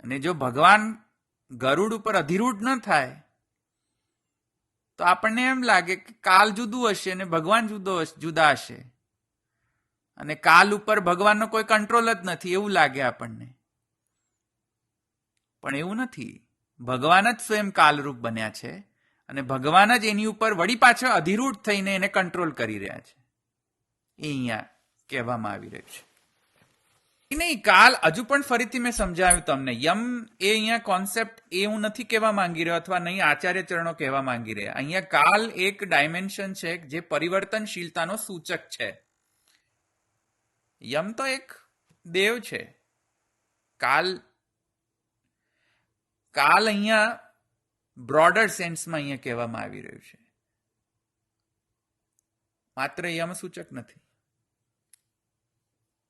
અને જો ભગવાન ગરુડ ઉપર અધિરૂઢ ન થાય તો આપણને એમ લાગે કે કાલ જુદું હશે અને ભગવાન જુદા હશે, અને કાલ ઉપર ભગવાનનો કોઈ કંટ્રોલ જ નથી એવું લાગે આપણને. પણ એવું નથી. ભગવાન જ સ્વયં કાલરૂપ બન્યા છે અને ભગવાન જ એની ઉપર વળી પાછળ અધિરૂઢ થઈને એને કંટ્રોલ કરી રહ્યા છે. એ અહીંયા કહેવામાં આવી રહ્યું છે. નહીં, કાલ હજુ પણ ફરીથી મેં સમજાવ્યું તમને. યમ એ અહીંયા કોન્સેપ્ટ એ હું નથી કહેવા માંગી રહ્યો, અથવા નહીં આચાર્ય ચરણો કહેવા માંગી રહ્યા. અહીંયા કાલ એક ડાયમેન્શન છે જે પરિવર્તનશીલતાનો સૂચક છે. યમ તો એક દેવ છે. કાલ અહીંયા બ્રોડર સેન્સમાં અહીંયા કહેવામાં આવી રહ્યું છે, માત્ર યમ સૂચક નથી.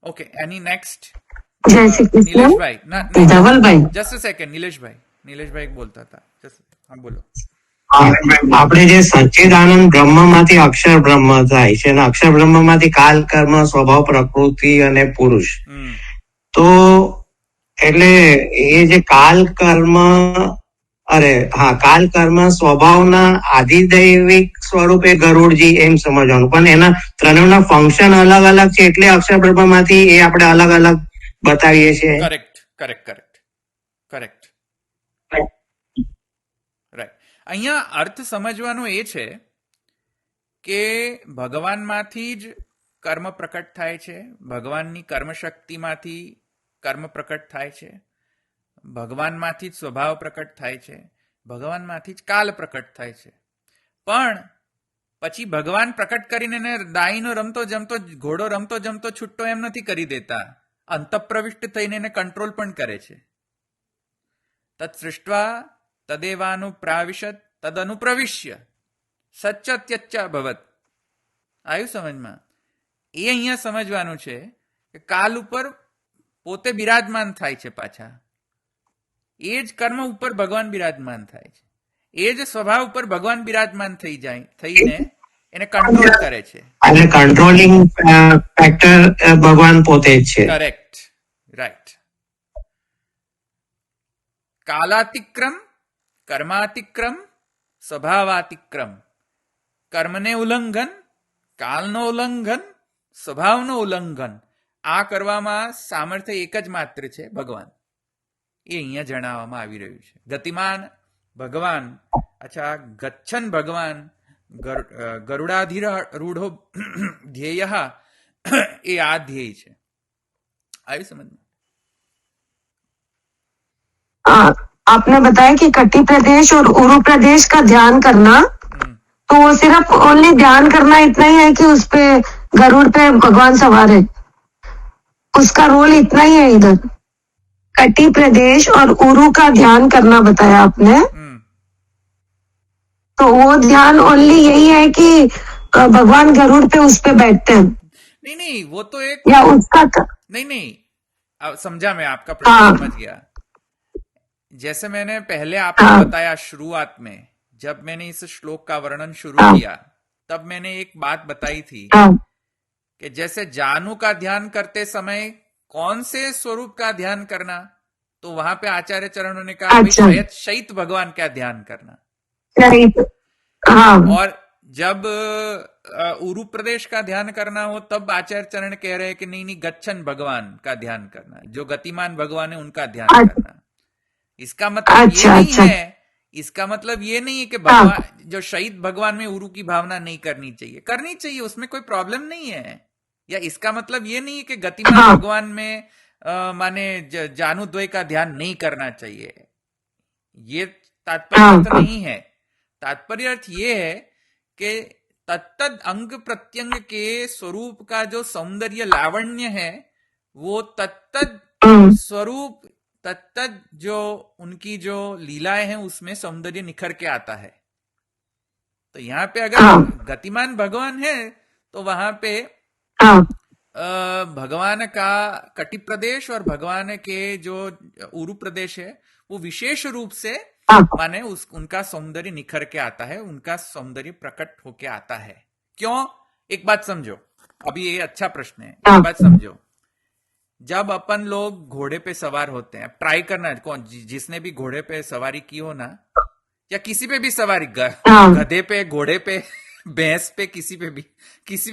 ઓકે, એની નેક્સ્ટ નિલેશભાઈ. જસ્ટ અ સેકન્ડ, નિલેશભાઈ બોલતા હતા. હા, બોલો. આપણે જે સચ્ચિદાનંદ બ્રહ્મ માંથી અક્ષર બ્રહ્મ થાય છે, અને અક્ષર બ્રહ્મ માંથી કાલ, કર્મ, સ્વભાવ, પ્રકૃતિ અને પુરુષ. તો એટલે એ જે કાલ કર્મ સ્વભાવના આધિદૈવિક સ્વરૂપે ગરુડજી એમ સમજવાનું. પણ એના ત્રણેયના ફંક્શન અલગ અલગ છે, એટલે અક્ષર બ્રહ્મ માંથી એ આપણે અલગ અલગ બતાવીએ છીએ. કરેક્ટ. અહીંયા અર્થ સમજવાનો એ છે કે ભગવાનમાંથી જ કર્મ પ્રકટ થાય છે, ભગવાનની કર્મ શક્તિમાંથી કર્મ પ્રકટ થાય છે, ભગવાનમાંથી જ સ્વભાવ પ્રકટ થાય છે, ભગવાનમાંથી જ કાલ પ્રકટ થાય છે. પણ પછી ભગવાન પ્રકટ કરીને એને દાઈનો રમતો જમતો ઘોડો રમતો જમતો છૂટો એમ નથી કરી દેતા, અંતઃપ્રવિષ્ટ થઈને એને કંટ્રોલ પણ કરે છે. તત્ સૃષ્ટવા તદેવાનુપ્રાવિશત તદનુપ્રવિશ્ય સચ્ચત્યચ્ચ ભવત. આવ્યું સમજમાં? એ અહીંયા સમજવાનું છે કે કાલ ઉપર પોતે બિરાજમાન થાય છે પાછા. એ જ કર્મ ઉપર ભગવાન બિરાજમાન થાય છે, એ જ સ્વભાવ ઉપર ભગવાન બિરાજમાન થઈને એને કંટ્રોલ કરે છે. અને કંટ્રોલિંગ ફેક્ટર ભગવાન પોતે જ છે. Correct, right. કાલાતિક્રમ, કર્માતિક્રમ, સ્વભાવાતિક્રમ. કર્મને ઉલ્લંઘન, કાલનો ઉલ્લંઘન, સ્વભાવનો ઉલ્લંઘન, આ કરવામાં સામર્થ્ય એક જ માત્ર છે, ભગવાન. એ અહીંયા જણાવવામાં આવી રહ્યું છે. ગતિમાન ભગવાન, અચ્છા ગચ્છન ભગવાન, ગરુડાધિરૂઢો ધ્યેય, એ આ ધ્યેય છે. આવી સમજમાં? आपने बताया कि कटी प्रदेश और उरु प्रदेश का ध्यान करना, तो वो सिर्फ ओनली ध्यान करना इतना ही है कि उस पे गरुड़ पे भगवान सवार है, उसका रोल इतना ही है इधर? कटी प्रदेश और उरु का ध्यान करना बताया आपने, तो वो ध्यान ओनली यही है कि भगवान गरुड़ पे उस पे बैठते हैं? नहीं, वो तो एक, या उसका नहीं, अब समझा मैं आपका प्रश्न, समझ गया. जैसे मैंने पहले आपको बताया शुरुआत में, जब मैंने इस श्लोक का वर्णन शुरू किया, तब मैंने एक बात बताई थी कि जैसे जानू का ध्यान करते समय कौन से स्वरूप का ध्यान करना, तो वहां पे आचार्य चरणों ने कहा शयित भगवान का ध्यान करना. और जब उरु प्रदेश का ध्यान करना हो, तब आचार्य चरण कह रहे हैं कि नहीं, गच्छन भगवान का ध्यान करना, जो गतिमान भगवान है उनका ध्यान करना. इसका मतलब ये नहीं है, इसका मतलब ये नहीं है कि भगवान, जो शहीद भगवान में उरु की भावना नहीं करनी चाहिए, करनी चाहिए, उसमें कोई प्रॉब्लम नहीं है. या इसका मतलब ये नहीं है कि गतिमान भगवान में माने जानू द्वय का ध्यान नहीं करना चाहिए. ये तात्पर्य अर्थ नहीं है. तात्पर्य अर्थ ये है कि तत्तद अंग प्रत्यंग के स्वरूप का जो सौंदर्य लावण्य है, वो तत्तद स्वरूप, तत्तद जो उनकी जो लीलाएं हैं, उसमें सौंदर्य निखर के आता है. तो यहाँ पे अगर गतिमान भगवान है, तो वहां पे भगवान का कटि प्रदेश और भगवान के जो उरु प्रदेश है, वो विशेष रूप से माने उनका सौंदर्य निखर के आता है, उनका सौंदर्य प्रकट होके आता है. क्यों? एक बात समझो, अभी ये अच्छा प्रश्न है, एक बात समझो. जब अपन लोग घोड़े पे सवार होते हैं, ट्राई करना, कौन जिसने भी घोड़े पे सवारी की हो ना, या किसी पे भी सवारी, गधे पे, घोड़े पे, भैंस पे, किसी पे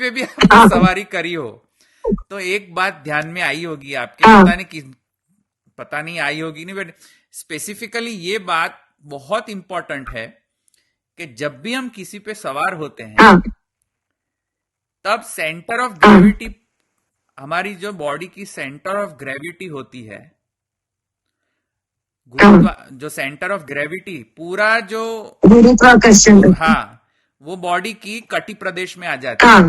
भी आपने सवारी करी हो, तो एक बात ध्यान में आई होगी आपके, पता नहीं आई होगी नहीं, बट स्पेसिफिकली ये बात बहुत इंपॉर्टेंट है कि जब भी हम किसी पे सवार होते हैं, तब सेंटर ऑफ ग्रेविटी, हमारी जो बॉडी की सेंटर ऑफ ग्रेविटी होती है, जो सेंटर ऑफ ग्रेविटी पूरा जो, हाँ, वो बॉडी की कटी प्रदेश में आ जाती है.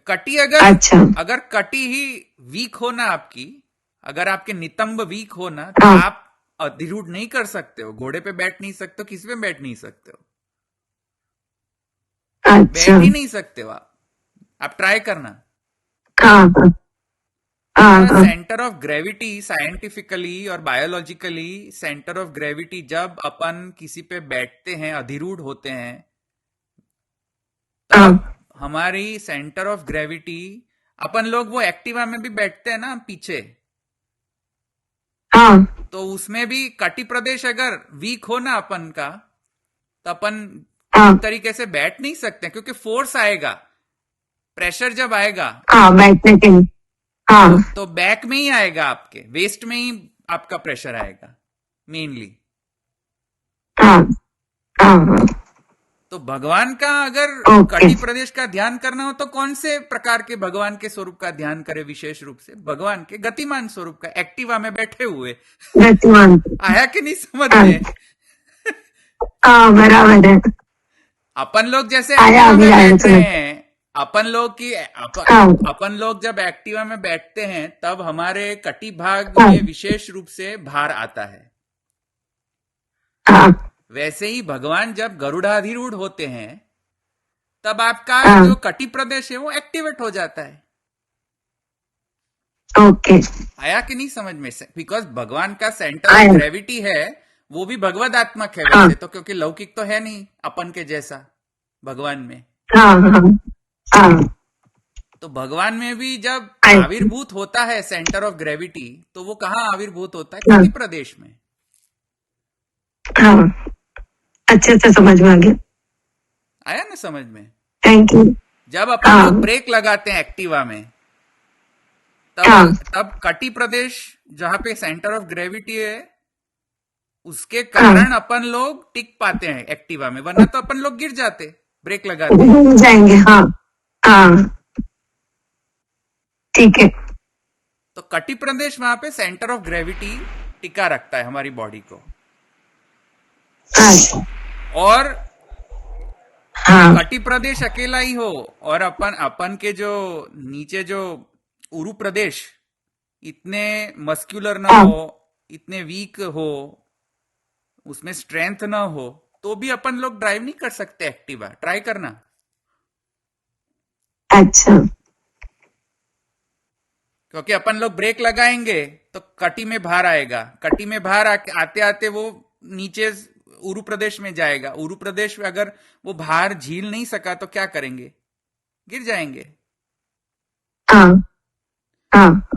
कटी अगर कटी ही वीक हो ना आपकी, अगर आपके नितंब वीक हो ना, तो आप अधिरूढ़ नहीं कर सकते हो, घोड़े पे बैठ नहीं सकते हो, किसी पे बैठ नहीं सकते हो, बैठ ही नहीं सकते हो आप ट्राई करना. सेंटर ऑफ ग्रेविटी साइंटिफिकली और बायोलॉजिकली, सेंटर ऑफ ग्रेविटी जब अपन किसी पे बैठते हैं, अधिरूढ़ होते हैं, तब हमारी सेंटर ऑफ ग्रेविटी, अपन लोग वो एक्टिवा में भी बैठते हैं ना पीछे, तो उसमें भी कटी प्रदेश अगर वीक हो ना अपन का, तो अपन एक तरीके से बैठ नहीं सकते, क्योंकि फोर्स आएगा, प्रेशर जब आएगा बैठने के लिए, तो बैक में ही आएगा, आपके वेस्ट में ही आपका प्रेशर आएगा मेनली. तो तो भगवान का अगर ओके। कटी प्रदेश का ध्यान करना हो तो कौन से प्रकार के भगवान के स्वरूप का ध्यान करे? विशेष रूप से भगवान के गतिमान स्वरूप का, एक्टिवा में बैठे हुए। गतिमान। आया कि नहीं समझ हाँ में? हाँ, बराबर है। अपन लोग जैसे आया, एक्टिवा अभी में आया बैठ रहे समझ। हैं, अपन लोग की हाँ अपन लोग जब एक्टिवा में बैठते हैं तब हमारे कटी भाग हाँ में विशेष रूप से भार आता है। हाँ वैसे ही भगवान जब गरुड़ाधिरूढ़ होते हैं तब आपका हाँ, जो कटी प्रदेश है वो एक्टिवेट हो जाता है। ओके। आया कि नहीं समझ में? बिकॉज भगवान का सेंटर ऑफ आया। ग्रेविटी है, वो भी भगवदात्मक है हाँ वैसे तो, क्योंकि लौकिक तो है नहीं अपन के जैसा भगवान में। हाँ हाँ हाँ, तो भगवान में भी जब आया। आविर्भूत होता है सेंटर ऑफ ग्रेविटी, तो वो कहाँ आविर्भूत होता है? हाँ कटी प्रदेश में। हाँ, अच्छे से समझ में आ गया। आया ना समझ में? Thank you. जब अपन हाँ लोग ब्रेक लगाते हैं एक्टिवा में, हाँ तब कटी प्रदेश जहां पे सेंटर ऑफ ग्रेविटी है उसके हाँ, कारण अपन लोग टिक पाते हैं एक्टिवा में, वरना तो अपन लोग गिर जाते ब्रेक लगाते। भूल जाएंगे। हाँ हाँ, ठीक है। तो कटी प्रदेश वहां पे सेंटर ऑफ ग्रेविटी टिका रखता है हमारी बॉडी को। अच्छा। और हाँ कटी प्रदेश अकेला ही हो और अपन के जो नीचे जो उरु प्रदेश इतने मस्क्यूलर ना हाँ, हो, इतने वीक हो, उसमें स्ट्रेंथ ना हो, तो भी अपन लोग ड्राइव नहीं कर सकते एक्टिवा। ट्राई करना। अच्छा। क्योंकि अपन लोग ब्रेक लगाएंगे तो कटी में भार आएगा, कटी में भार आते आते वो नीचे उरु प्रदेश में जाएगा। उरु प्रदेश में अगर वो भार झील नहीं सका तो क्या करेंगे? गिर जाएंगे। हाँ हाँ,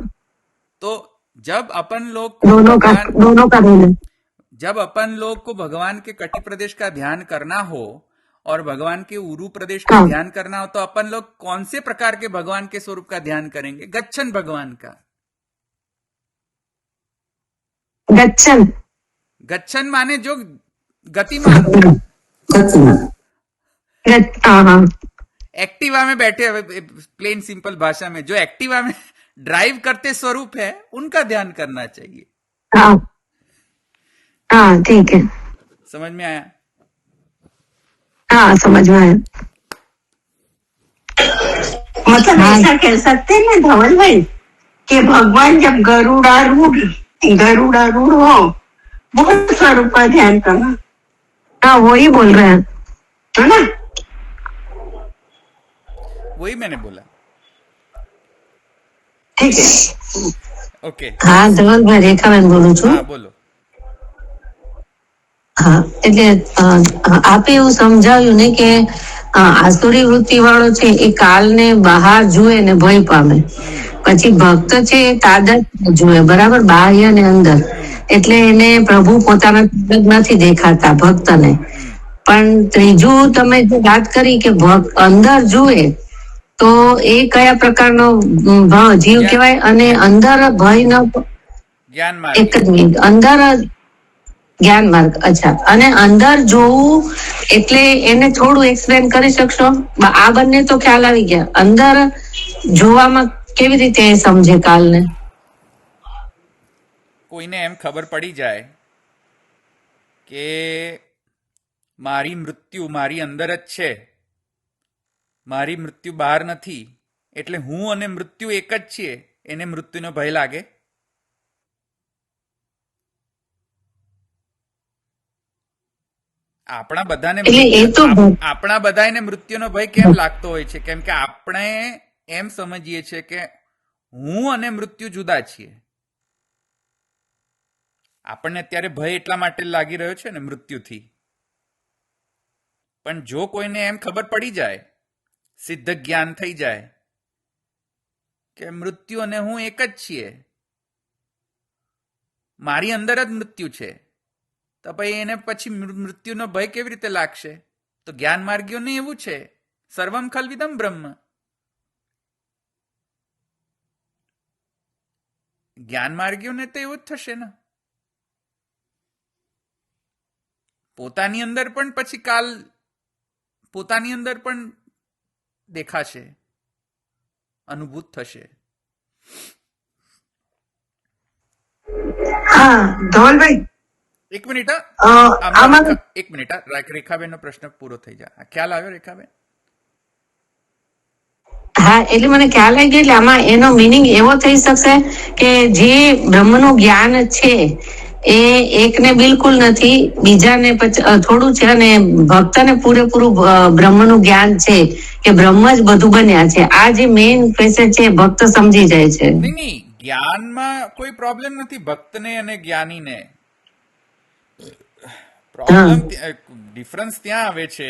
तो जब अपन लोग को भगवान दोनों का रोल है। जब अपन लोग को भगवान के कटी प्रदेश का ध्यान करना हो और भगवान के उरु प्रदेश का हाँ, ध्यान करना हो, तो अपन लोग कौन से प्रकार के भगवान के स्वरूप का ध्यान करेंगे? गच्छन भगवान का। गच्छन। गच्छन माने जो गतिमान हो। हाँ हाँ एक्टिवा में बैठे हुए, प्लेन सिंपल भाषा में जो एक्टिवा में ड्राइव करते स्वरूप है, उनका ध्यान करना चाहिए। हाँ हाँ, ठीक है। समझ में आया? हाँ, समझ में आया। मतलब हाँ ऐसा कह सकते हैं ना धवल भाई कि भगवान जब गरुड़ारूढ़ हो वो स्वरूप का ध्यान करना, हाँ, वही बोल रहे हैं। है ना? वही मैंने बोला। ठीक है। ओके। હા ધવલભાઈ રેખાબેન બોલું છું। हाँ बोलो। હા, એટલે આપે એવું સમજાવ્યું ને કે આસુરી વૃત્તિ વાળો છે એ કાલને બહાર જુએ ને ભય પામે, પછી ભક્ત છે એ તાદાત્મ્ય જુએ, બરાબર, બાહ્ય ને અંદર, એટલે એને પ્રભુ પોતાના નથી દેખાતા ભક્તને। પણ ત્રીજું તમે જે વાત કરી કે અંદર જુએ, તો એ કયા પ્રકારનો જીવ કહેવાય? અને અંદર ભય ન, ज्ञान એક मार्ग। જ મિનિટ, અંદર જ્ઞાન માર્ગ, અચ્છા, અને અંદર જોવું એટલે એને થોડું એક્સપ્લેન કરી શકશો? આ બંને તો ખ્યાલ આવી ગયા, અંદર જોવામાં કેવી રીતે એ સમજે કાલને? કોઈને એમ ખબર પડી જાય કે મારી મૃત્યુ મારી અંદર જ છે, મારી મૃત્યુ બહાર નથી, એટલે હું અને મૃત્યુ એક જ છીએ, એને મૃત્યુનો ભય લાગે? આપણા બધાને એટલે એ તો આપણા બધાને મૃત્યુનો ભય કેમ લાગતો હોય છે? કેમ કે આપણે એમ સમજીએ છીએ કે હું અને મૃત્યુ જુદા છીએ। આપણને અત્યારે ભય એટલા માટે લાગી રહ્યો છે ને મૃત્યુથી। પણ જો કોઈને એમ ખબર પડી જાય, સિદ્ધ જ્ઞાન થઈ જાય કે મૃત્યુ અને હું એક જ છીએ, મારી અંદર જ મૃત્યુ છે, તો ભાઈ એને પછી મૃત્યુનો ભય કેવી રીતે લાગશે? તો જ્ઞાન માર્ગીઓને એવું છે, સર્વમ ખલ્વિદમ બ્રહ્મ। જ્ઞાન માર્ગીઓને તો એવું જ થશે ને। પોતાની અંદર પણ પછી કાલ પોતાની અંદર પણ દેખાશે, અનુભૂત થશે. हाँ धवल भाई એક મિનિટ હા. આમાં એક મિનિટ હા. રેખાબેનનો પ્રશ્ન પૂરો થઈ જાય. ખ્યાલ આવ્યો રેખાબેન? હા એટલે મને ખ્યાલ આવી ગયો એટલે આમાં એનો મીનિંગ એવો થઈ શકશે કે જે બ્રહ્મનું જ્ઞાન છે એ એકને બિલકુલ નથી, બીજાને થોડું છે, અને ભક્તને પૂરેપૂરું બ્રહ્મનું જ્ઞાન છે કે બ્રહ્મ જ બધું બન્યા છે. આ જે મેઇન પેસેજ છે એ ભક્ત સમજી જાય છે. નહીં, જ્ઞાનમાં કોઈ પ્રોબ્લેમ નથી ભક્તને અને જ્ઞાનીને. પ્રોબ્લેમ ડિફરન્સ ત્યાં આવે છે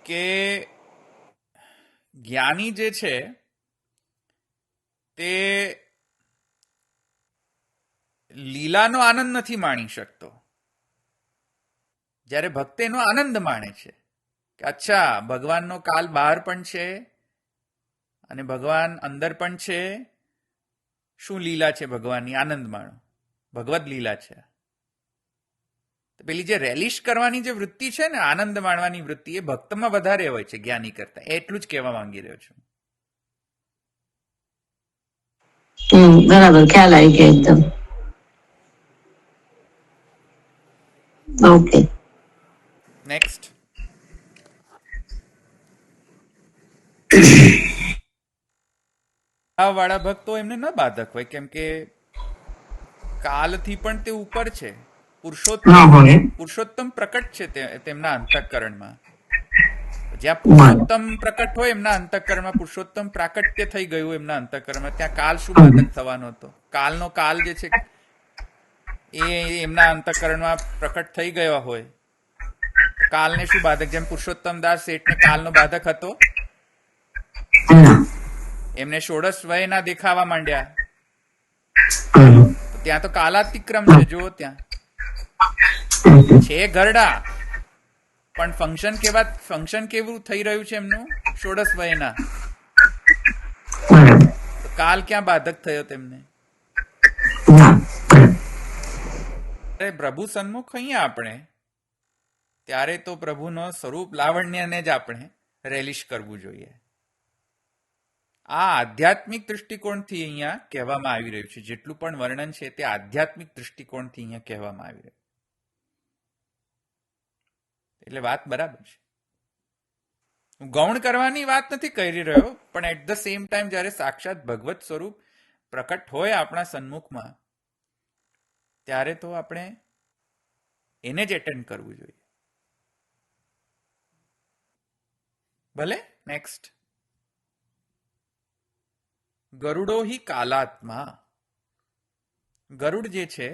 કે જ્ઞાની જે છે તે લીલાનો આનંદ નથી માણી શકતો, જ્યારે ભક્ત એનો આનંદ માણે છે કે અચ્છા ભગવાનનો કાલ બહાર પણ છે અને ભગવાન અંદર પણ છે. શું લીલા છે ભગવાનની, આનંદ માણો, ભગવદ લીલા છે. પેલી જે રેલિશ કરવાની જે વૃત્તિ છે ને, આનંદ માણવાની વૃત્તિ, એ ભક્તમાં વધારે હોય છે જ્ઞાની કરતા. એટલું જ કહેવા માંગી રહ્યો છું. બરાબર, ખ્યાલ આવી ગયો એકદમ. Okay, next. આ વાળા ભક્તો એમને ન બાધક હોય, કેમ કે કાલથી પણ તે ઉપર છે. પુરુષોત્તમ પ્રકટ છે તેમના અંતઃકરણમાં. જ્યાં પુરુષોત્તમ પ્રકટ હોય એમના અંતઃકરણમાં, પુરુષોત્તમ પ્રાકટ્ય થઈ ગયું એમના અંતઃકરણમાં, ત્યાં કાલ શું બાધક થવાનો હતો? કાલનો કાલ જે છે એ એમના અંતઃકરણમાં પ્રકટ થઈ ગયો હોય, કાલને શું બાધક? જેમ પુરુષોત્તમ દાસ શેઠને કાલનો બાધક હતો, એમને ષોડશ વયના દેખાવા માંડ્યા, ત્યાં તો કાલાતિક્રમ છે. જુઓ, ત્યાં છે ગરડા, પણ ફંક્શન કેવું થઈ રહ્યું છે એમનું ષોડશ વયના. કાલ ક્યાં બાધક થયો તેમને? પ્રભુ સન્મુખ અહીંયા આપણે, ત્યારે તો પ્રભુનો સ્વરૂપ લાવણ્યને જ આપણે રેલિશ કરવું જોઈએ. આ આધ્યાત્મિક દૃષ્ટિકોણથી અહીંયા કહેવામાં આવી રહ્યું છે. જેટલું પણ વર્ણન છે તે આધ્યાત્મિક દૃષ્ટિકોણથી અહીંયા કહેવામાં આવી રહ્યું. એટલે વાત બરાબર છે. હું ગૌણ કરવાની વાત નથી કરી રહ્યો, પણ એટ ધ સેમ ટાઈમ જ્યારે સાક્ષાત ભગવત સ્વરૂપ પ્રકટ હોય આપણા સન્મુખમાં, ત્યારે તો આપણે એને જ એટેન્ડ કરવું જોઈએ. ભલે. નેક્સ્ટ. ગરુડો હિ કાલાત્મા. ગરુડ જે છે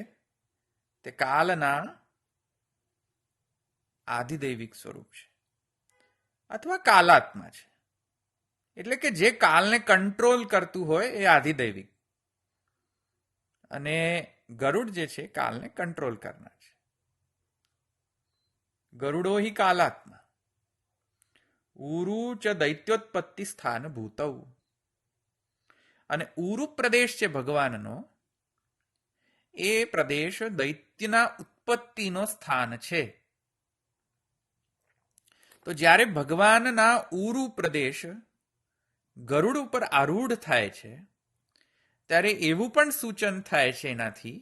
તે કાલના આધિદૈવિક સ્વરૂપ છે અથવા કાલાત્મા છે. એટલે કે જે કાલને કંટ્રોલ કરતું હોય એ આધિદૈવિક, અને ગરુડ જે છે કાલને કંટ્રોલ કરનાર છે. ગરુડો હિ કાલાત્મા ઉરુ ચ દૈત્યોત્પત્તિ સ્થાન ભૂતૌ. અને ઉરુ પ્રદેશ છે ભગવાનનો, એ પ્રદેશ દૈત્યના ઉત્પત્તિનો સ્થાન છે. તો જ્યારે ભગવાનના ઉરુ પ્રદેશ ગરુડ ઉપર આરૂઢ થાય છે, ત્યારે એવું પણ સૂચન થાય છે એનાથી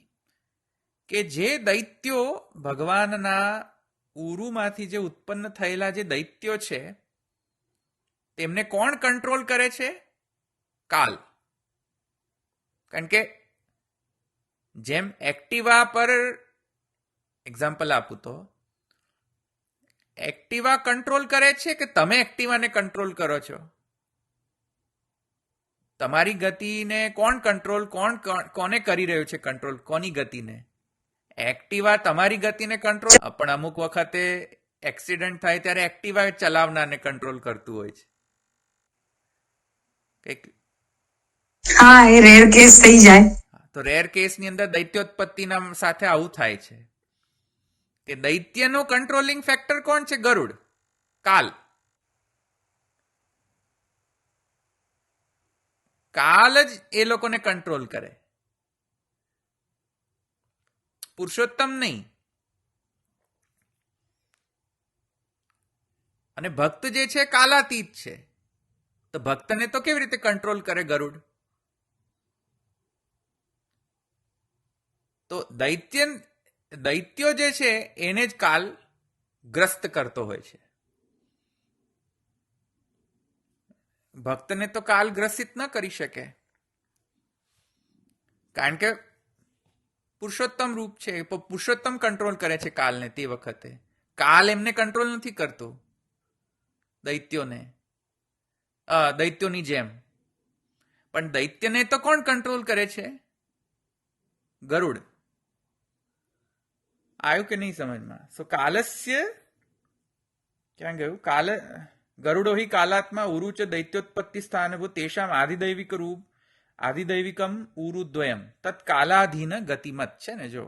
કે જે દૈત્યો ભગવાનના ઉરુમાંથી જે ઉત્પન્ન થયેલા જે દૈત્યો છે તેમને કોણ કંટ્રોલ કરે છે? કાલ. કારણ કે જેમ એક્ટિવા પર એક્ઝામ્પલ આપું તો, એક્ટિવા કંટ્રોલ કરે છે કે તમે એક્ટિવાને કંટ્રોલ કરો છો? તમારી ગતિને કોને કરી રહ્યું છે કંટ્રોલ? કોની ગતિને? એક્ટિવા તમારી ગતિને કંટ્રોલ, પણ અમુક વખતે એક્સિડન્ટ થાય ત્યારે એક્ટિવા ચલાવનારને કંટ્રોલ કરતું હોય છે. હા, એ રેર કેસ થઈ જાય. તો રેર કેસની અંદર દૈત્યોત્પત્તિના સાથે આવું થાય છે કે દૈત્યનો કંટ્રોલિંગ ફેક્ટર કોણ છે? ગરુડ, કાલ. કાલ જ એ લોકોને કંટ્રોલ કરે, પુરુષોત્તમ નહીં. અને ભક્ત જે છે કાલાતીત છે. તો ભક્તને તો કેવી રીતે કંટ્રોલ કરે ગરુડ? તો દૈત્યો જે છે એને જ કાલ ગ્રસ્ત કરતો હોય છે. ભક્તને તો કાલ ગ્રસિત ન કરી શકે, કારણ કે પુરુષોત્તમ રૂપ છે. પુરુષોત્તમ કંટ્રોલ કરે છે કાલને. તે વખતે કાલ એમને કંટ્રોલ નથી કરતો, દૈત્યોની જેમ. પણ દૈત્યને તો કોણ કંટ્રોલ કરે છે? ગરુડ. આવ્યું કે નહીં સમજમાં? સો કાલસ્ય ક્યાં ગયું? ગરુડો હિ કાલાત્મા ઉરુચ દૈત્યોત્પત્તિ સ્થાનભૂત તેષામ આધિદૈવિકમ ઉરુદ્વયમ તત્ કાલાધીન ગતિમત છે ને. જો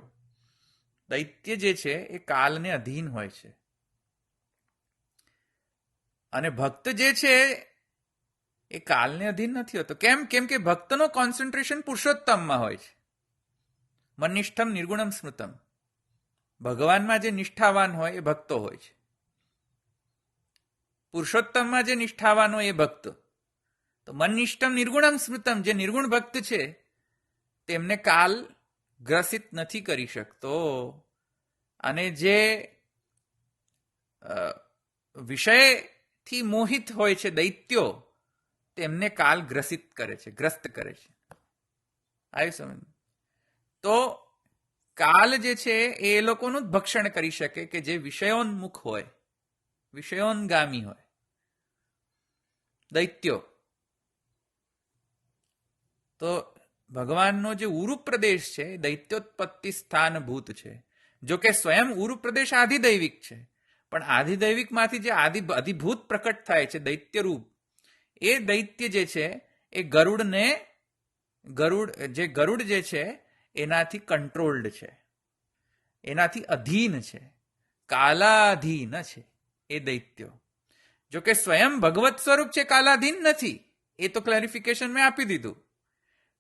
દૈત્ય જે છે એ કાલને અધીન હોય છે, અને ભક્ત જે છે એ કાલને અધીન નથી હોતો. કેમ? કે ભક્તનો કોન્સન્ટ્રેશન પુરુષોત્તમમાં હોય છે. મનિષ્ઠમ નિર્ગુણમ સ્મૃતમ. ભગવાનમાં જે નિષ્ઠાવાન હોય એ ભક્તો હોય છે. પુરુષોત્તમમાં જે નિષ્ઠાવાન હોય એ ભક્ત. તો મનિષ્ઠમ નિર્ગુણમ સ્મૃતમ, જે નિર્ગુણ ભક્ત છે તેમને કાલ ગ્રસિત નથી કરી શકતો. અને જે વિષયથી મોહિત હોય છે દૈત્યો, તેમને કાલ ગ્રસ્ત કરે છે. આવ્યું સમજ? તો કાલ જે છે એ લોકોનું જ ભક્ષણ કરી શકે કે જે વિષયોન્મુખ હોય, વિષયોન્ગામી હોય, દૈત્યો. તો ભગવાનનો જે ઉરુ પ્રદેશ છે દૈત્યોત્પત્તિ સ્થાનભૂત છે. જો કે સ્વયં ઉરુ પ્રદેશ આધિદૈવિક છે, પણ આધિદૈવિકમાંથી જે અધિભૂત પ્રકટ થાય છે દૈત્ય રૂપ, એ દૈત્ય જે છે એ ગરુડ જે છે એનાથી કંટ્રોલ્ડ છે, એનાથી અધીન છે, કાલાધીન છે એ દૈત્યો. જો કે સ્વયં ભગવત સ્વરૂપ છે, કાલાધીન નથી. એ તો ક્લેરિફિકેશન મેં આપી દીધું.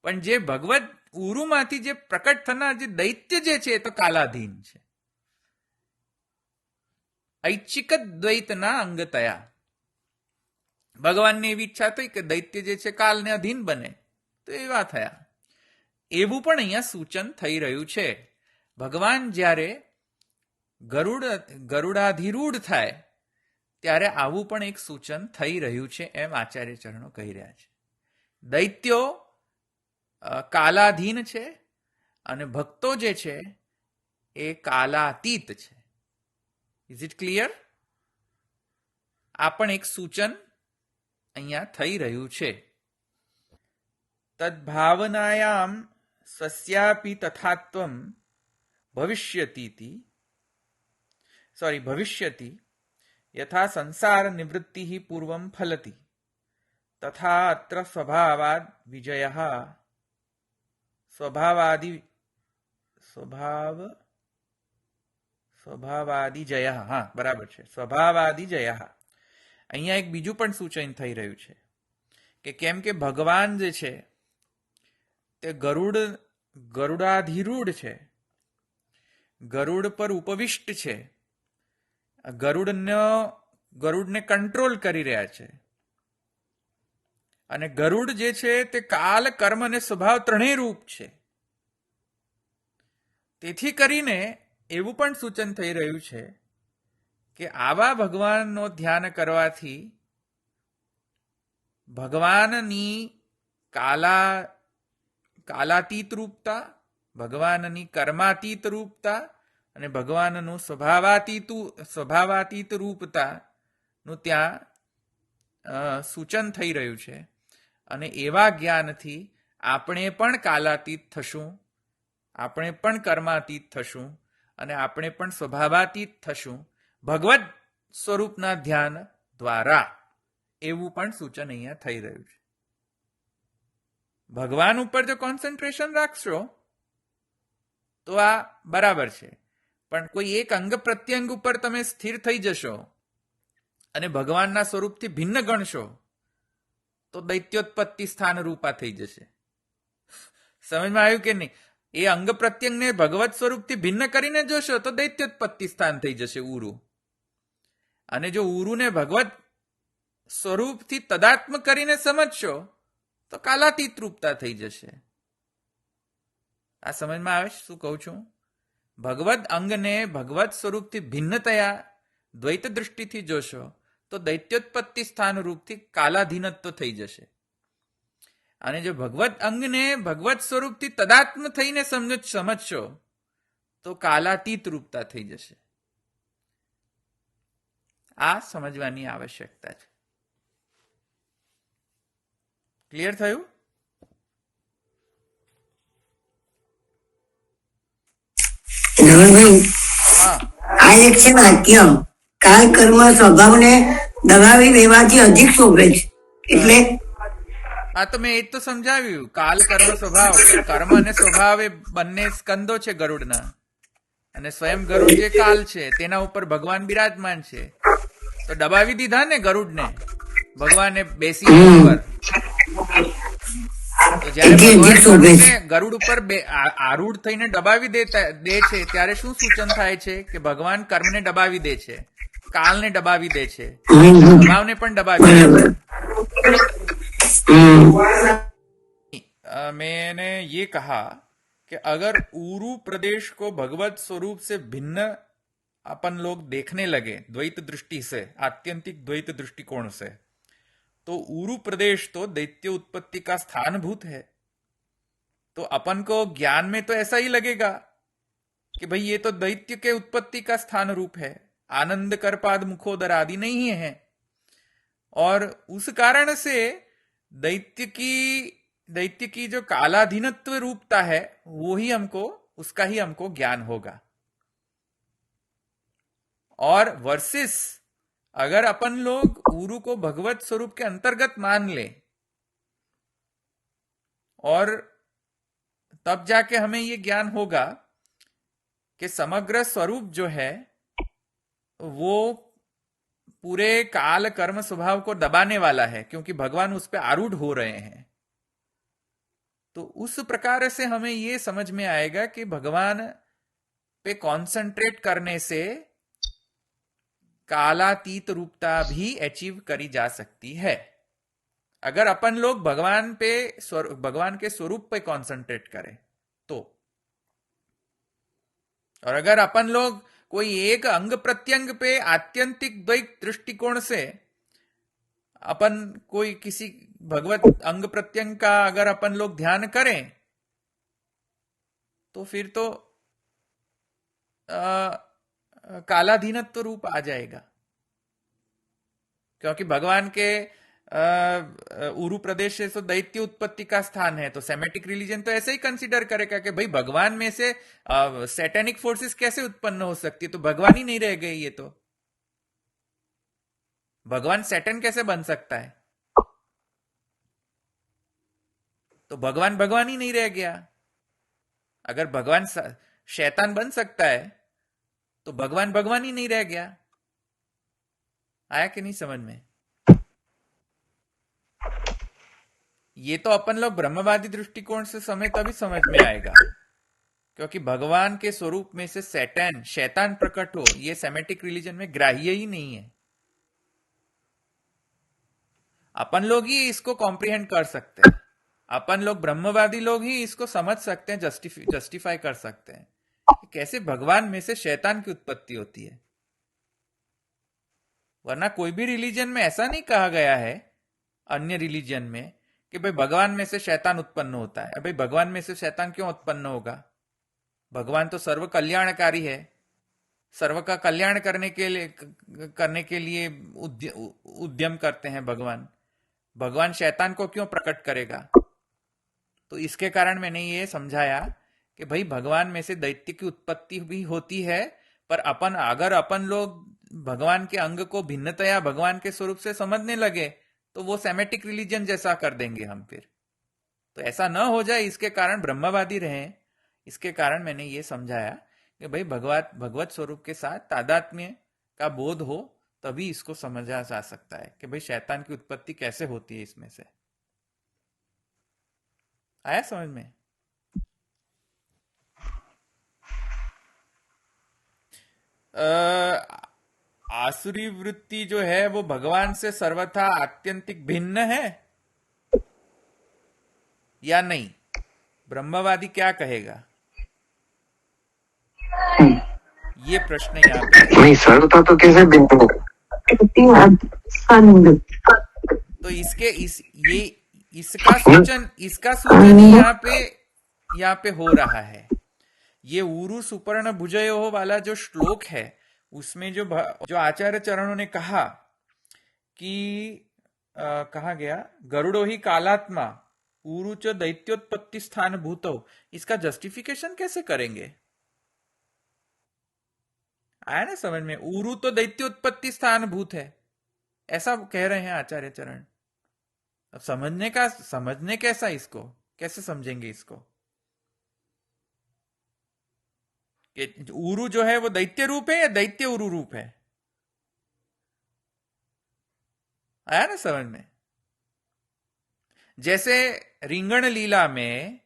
પણ જે ભગવત ઉરુમાંથી જે પ્રકટ થનાર જે દૈત્ય જે છે એ તો કાલાધીન છે. ઐચ્છિક દ્વૈતના અંગતયા ભગવાનની એવી ઈચ્છા થઈ કે દૈત્ય જે છે કાલને અધીન બને, તો એવા થયા. એવું પણ અહીંયા સૂચન થઈ રહ્યું છે. ભગવાન જ્યારે ગરુડાધિરૂઢ થાય ત્યારે આવું પણ એક સૂચન થઈ રહ્યું છે, એમ આચાર્ય ચરણો કહી રહ્યા છે. દૈત્યો કાલાધીન છે અને ભક્તો જે છે એ કાલાતીત છે. Is it clear? આ પણ એક સૂચન અહીંયા થઈ રહ્યું છે. તદ્ભાવનાયામ સ્વસ્યાપી તથાત્વમ ભવિષ્યતિ યથા સંસાર નિવૃત્તિ પૂર્વમ ફલતી તથા અત્ર સ્વભાવાદિજય. હા, બરાબર છે, સ્વભાવાદિજય. અહીંયા એક બીજું પણ સૂચન થઈ રહ્યું છે કે કેમ કે ભગવાન જે છે તે ગરુડાધિરૂઢ છે, ગરુડ પર ઉપવિષ્ટ છે, ગરુડને કંટ્રોલ કરી રહ્યા છે. અને ગરુડ જે છે તે કાલ, કર્મ અને સ્વભાવ ત્રણેય રૂપ છે. તેથી કરીને એવું પણ સૂચન થઈ રહ્યું છે કે આવા ભગવાનનો ધ્યાન કરવાથી ભગવાનની કાલાતીત રૂપતા, ભગવાનની કર્માતીત રૂપતા અને ભગવાનનું સ્વભાવાતીત રૂપતાનું ત્યાં સૂચન થઈ રહ્યું છે. અને એવા જ્ઞાનથી આપણે પણ કાલાતીત થશું, આપણે પણ કર્માતીત થશું અને આપણે પણ સ્વભાવાતીત થશું ભગવત સ્વરૂપના ધ્યાન દ્વારા. એવું પણ સૂચન અહીંયા થઈ રહ્યું છે. ભગવાન ઉપર જો કોન્સન્ટ્રેશન રાખશો તો આ બરાબર છે, પણ કોઈ એક અંગ પ્રત્યંગ ઉપર તમે સ્થિર થઈ જશો અને ભગવાનના સ્વરૂપથી ભિન્ન ગણશો તો દૈત્યોત્પત્તિ સ્થાન રૂપા થઈ જશે. સમજમાં આવ્યું કે નહીં? એ અંગ પ્રત્યંગને ભગવત સ્વરૂપથી ભિન્ન કરીને જોશો તો દૈત્યોત્પત્તિ સ્થાન થઈ જશે ઉરુ. અને જો ઉરુને ભગવત સ્વરૂપથી તદાત્મ કરીને સમજશો તો કાલાતીત રૂપતા થઈ જશે. આ સમજમાં આવે શું કહું છું? ભગવદ અંગને ભગવત સ્વરૂપથી ભિન્નતયા દ્વૈત દૃષ્ટિથી જોશો તો દૈત્યોત્પત્તિ સ્થાન રૂપથી કાલાધીનત્વ થઈ જશે. અને જો ભગવત અંગને ભગવત સ્વરૂપથી તદાત્મ થઈને સમજશો તો કાલાતીત રૂપતા થઈ જશે. આ સમજવાની આવશ્યકતા છે. ક્લિયર થયું? ધવલભાઈ, હા, આ એક છે વાક્ય, કાલ કર્મ સ્વભાવને દબાવી દેવાથી અધિક શોભે છે. એટલે આ તો મેં એ તો સમજાવ્યું. કાલ કર્મ સ્વભાવ, કર્મ અને સ્વભાવ એ બંને સ્કંદો છે ગરુડના, અને સ્વયં ગરુડ જે કાલ છે તેના ઉપર ભગવાન બિરાજમાન છે. તો દબાવી દીધા ને ગરુડને ભગવાને બેસી ઉપર. તો જ્યારે ભગવાન ગરુડ ઉપર આરૂઢ થઈને દબાવી દે છે ત્યારે શું સૂચન થાય છે કે ભગવાન કર્મને દબાવી દે છે, કાલને દબાવી દે છે, સ્વભાવને પણ દબાવી દે છે. मैंने ये कहा कि अगर उरु प्रदेश को भगवत स्वरूप से भिन्न अपन लोग देखने लगे द्वैत दृष्टि से, आत्यंतिक द्वैत दृष्टिकोण से, तो उरु प्रदेश तो दैत्य उत्पत्ति का स्थानभूत है. तो अपन को ज्ञान में तो ऐसा ही लगेगा कि भाई ये तो दैत्य के उत्पत्ति का स्थान रूप है, आनंद करपाद मुखोदर आदि नहीं है. और उस कारण से दैत्य की जो कालाधीनत्व रूपता है वो ही उसका ही हमको ज्ञान होगा. और वर्सेस अगर अपन लोग उरु को भगवत स्वरूप के अंतर्गत मान ले और तब जाके हमें ये ज्ञान होगा कि समग्र स्वरूप जो है वो पूरे काल कर्म स्वभाव को दबाने वाला है, क्योंकि भगवान उस पर आरूढ़ हो रहे हैं. तो उस प्रकार से हमें ये समझ में आएगा कि भगवान पे कंसंट्रेट करने से कालातीत रूपता भी अचीव करी जा सकती है. अगर अपन लोग भगवान के स्वरूप पे कंसंट्रेट करें तो. और अगर अपन लोग कोई एक अंग प्रत्यंग पे आत्यंतिक द्वैत दृष्टिकोण से अपन कोई किसी भगवत अंग प्रत्यंग का अगर अपन लोग ध्यान करें तो फिर तो कालाधीनत्व रूप आ जाएगा. क्योंकि भगवान के उरु प्रदेश से तो दैत्य उत्पत्ति का स्थान है, तो सेमेटिक रिलीजन तो ऐसे ही कंसीडर करेगा कि भाई भगवान में से सैटेनिक फोर्सेस कैसे उत्पन्न हो सकती है, तो भगवान ही नहीं रह गए. ये तो भगवान सैटन कैसे बन सकता है? तो भगवान ही नहीं रह गया. अगर भगवान शैतान बन सकता है तो भगवान ही नहीं रह गया. आया कि नहीं समझ में? ये तो अपन लोग ब्रह्मवादी दृष्टिकोण से समय तभी समझ में आएगा, क्योंकि भगवान के स्वरूप में से शैतान प्रकट हो, ये सेमेटिक रिलीजन में ग्राह्य ही नहीं है. अपन लोग ही इसको कॉम्प्रिहेंड कर सकते हैं. अपन लोग ब्रह्मवादी लोग ही इसको समझ सकते हैं, जस्टिफाई कर सकते हैं कि कैसे भगवान में से शैतान की उत्पत्ति होती है. वरना कोई भी रिलीजन में ऐसा नहीं कहा गया है, अन्य रिलीजन में, कि भाई भगवान में से शैतान उत्पन्न होता है. भाई भगवान में से शैतान क्यों उत्पन्न होगा? भगवान तो सर्व कल्याणकारी है. सर्व का कल्याण करने के लिए उद्यम करते हैं भगवान. भगवान शैतान को क्यों प्रकट करेगा? तो इसके कारण मैंने ये समझाया कि भाई भगवान में से दैत्य की उत्पत्ति भी होती है, पर अगर अपन लोग भगवान के अंग को भिन्नतया भगवान के स्वरूप से समझने लगे तो वो सेमेटिक रिलीजन जैसा कर देंगे हम फिर. तो ऐसा न हो जाए, इसके कारण ब्रह्मवादी रहें. इसके कारण मैंने ये समझाया कि भाई भगवत स्वरूप के साथ तादात्म्य का बोध हो तभी इसको समझा जा सकता है कि भाई शैतान की उत्पत्ति कैसे होती है इसमें से. आया समझ में? आसुरी वृत्ति जो है वो भगवान से सर्वथा आत्यंतिक भिन्न है या नहीं? ब्रह्मवादी क्या कहेगा? ये प्रश्न यहाँ पे। नहीं, सर्वथा तो कैसे भिन्न? तो इसका सूचन ही यहाँ पे हो रहा है। ये उरु सुपर्ण भुजयो वाला जो श्लोक है उसमें जो आचार्य चरणों ने कहा कि कहा गया गरुड़ो ही कालात्मा उरु च दैत्योत्पत्ति स्थान भूतो, इसका जस्टिफिकेशन कैसे करेंगे? आया ना समझ में? उरु तो दैत्योत्पत्ति स्थान भूत है, ऐसा कह रहे हैं आचार्य चरण। अब समझने कैसा, इसको कैसे समझेंगे इसको? कि उरु जो है वो दैत्य रूप है या दैत्य उरु रूप है? आया ना समझ में? जैसे रिंगण लीला में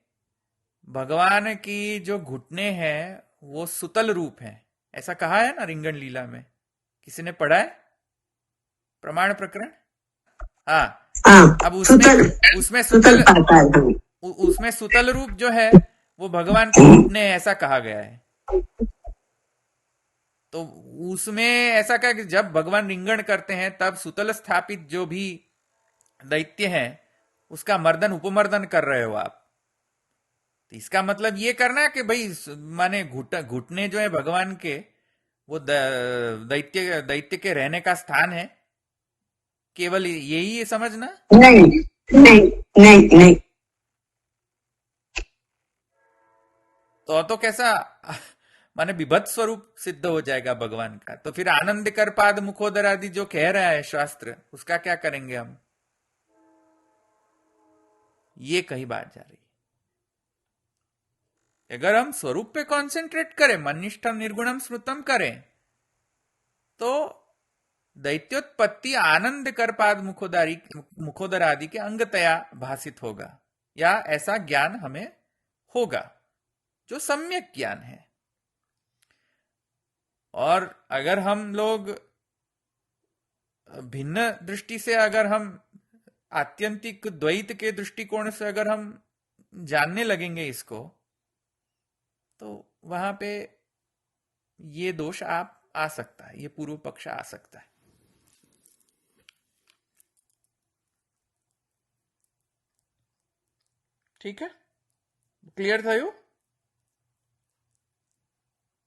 भगवान की जो घुटने हैं वो सुतल रूप है, ऐसा कहा है ना रिंगण लीला में। किसी ने पढ़ा है प्रमाण प्रकरण? हाँ। अब उसमें सुतल रूप जो है वो भगवान के घुटने हैं, ऐसा कहा गया है। तो उसमें ऐसा कहा कि जब भगवान रिंगण करते हैं तब सुतल स्थापित जो भी दैत्य हैं उसका मर्दन उपमर्दन कर रहे हो आप। तो इसका मतलब ये करना है कि भाई माने घुटने जो है भगवान के वो दैत्य के रहने का स्थान है, केवल यही समझना? नहीं नहीं नहीं नहीं। तो कैसा माने विभत्स स्वरूप सिद्ध हो जाएगा भगवान का। तो फिर आनंद कर पाद मुखोदर आदि जो कह रहा है शास्त्र, उसका क्या करेंगे हम? ये कही बात जा रही है। अगर हम स्वरूप पे कंसंट्रेट करें, मनिष्ठम निर्गुणम स्मृतम करें, तो दैत्योत्पत्ति आनंद कर पाद मुखोदर आदि के अंगतया भासित होगा, या ऐसा ज्ञान हमें होगा जो सम्यक ज्ञान है। और अगर हम लोग भिन्न दृष्टि से, अगर हम आत्यंतिक द्वैत के दृष्टिकोण से अगर हम जानने लगेंगे इसको, तो वहां पे ये दोष आ सकता है, ये पूर्व पक्ष आ सकता है। ठीक है, ક્લિયર થયું?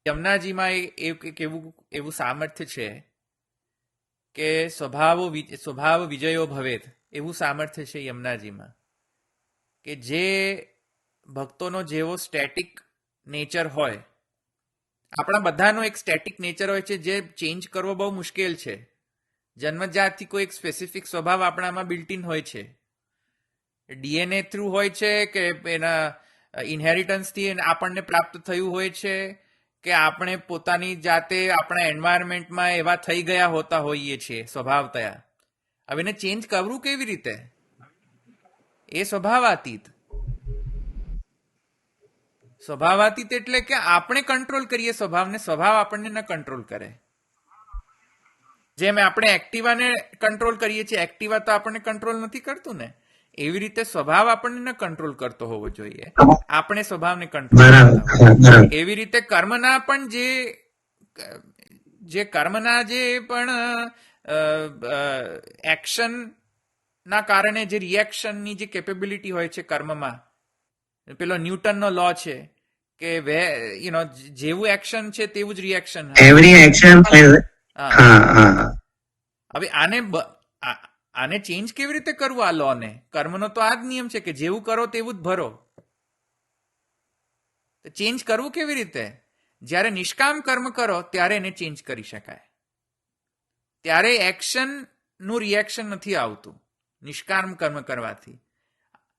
યમુનાજીમાં એવું સામર્થ્ય છે કે સ્વભાવ વિજયો ભવેત, એવું સામર્થ્ય છે યમુનાજીમાં કે જે ભક્તોનો જેવો સ્ટેટિક નેચર હોય, આપણા બધાનો એક સ્ટેટિક નેચર હોય છે જે ચેન્જ કરવો બહુ મુશ્કેલ છે. જન્મજાતથી કોઈ એક સ્પેસિફિક સ્વભાવ આપણામાં બિલ્ટ ઇન હોય છે, ડીએનએ થ્રુ હોય છે કે એના ઇનહેરિટન્સથી આપણને પ્રાપ્ત થયું હોય છે કે આપણે પોતાની જાતે આપણા એન્વાયરમેન્ટમાં એવા થઈ ગયા હોતા હોઈએ છીએ સ્વભાવતયા. હવે એને ચેન્જ કરવું કેવી રીતે? એ સ્વભાવાતીત એટલે કે આપણે કંટ્રોલ કરીએ સ્વભાવને, સ્વભાવ આપણને ન કંટ્રોલ કરે. જેમ આપણે એક્ટિવાને કંટ્રોલ કરીએ છીએ, એક્ટિવા તો આપણને કંટ્રોલ નથી કરતું ને, એવી રીતે સ્વભાવ આપણને ન કંટ્રોલ કરતો હોવો જોઈએ, આપણે સ્વભાવને કંટ્રોલ કરતા હોઈએ. એવી રીતે કર્મના પણ એક્શન ના કારણે જે રિએક્શનની જે કેપેબિલિટી હોય છે કર્મમાં, પેલો ન્યૂટનનો લો છે કે જેવું એક્શન છે તેવું જ રિએક્શન. Every action. હવે આને ચેન્જ કેવી રીતે કરવું? આ લો ને, કર્મનો તો આ જ નિયમ છે કે જેવું કરો તેવું જ ભરો. ચેન્જ કરવું કેવી રીતે? જ્યારે નિષ્કામ કર્મ કરો ત્યારે એને ચેન્જ કરી શકાય. ત્યારે એક્શન નું રિએક્શન નથી આવતું નિષ્કામ કર્મ કરવાથી.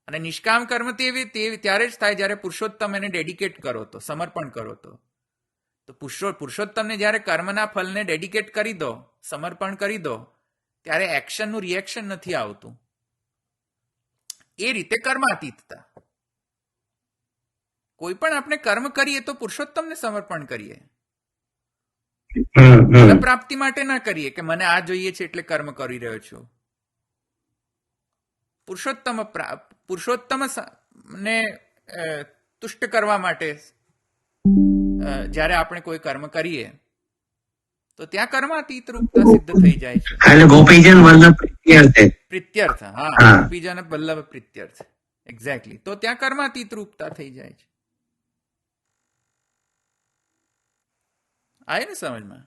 અને નિષ્કામ કર્મ ત્યારે જ થાય જ્યારે પુરુષોત્તમ એને ડેડિકેટ કરો તો, સમર્પણ કરો તો. પુરુષોત્તમને જ્યારે કર્મના ફલને ડેડિકેટ કરી દો, સમર્પણ કરી દો, ત્યારે એક્શનનું રિએક્શન નથી આવતું. એ રીતે કર્માતીતતા. કોઈ પણ આપણે કર્મ કરીએ તો પુરુષોત્તમને સમર્પણ કરીએ. હમ પ્રાપ્તિ માટે ના કરીએ કે મને આ જોઈએ છે એટલે કર્મ કરી રહ્યો છું. પુરુષોત્તમ ને તુષ્ટ કરવા માટે જ્યારે આપણે કોઈ કર્મ કરીએ તો ત્યાં કર્માતીત રૂપતા સિદ્ધ થઈ જાય છે. એટલે ગોપીજન વલ્લભ પ્રીત્યર્થે. પ્રીત્યર્થ, હા, હા. ગોપીજન વલ્લભ પ્રીત્યર્થ, એક્ઝેક્ટલી. તો ત્યાં કર્માતીત રૂપતા થઈ જાય છે. આય ને સમજમાં?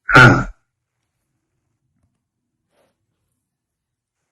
હા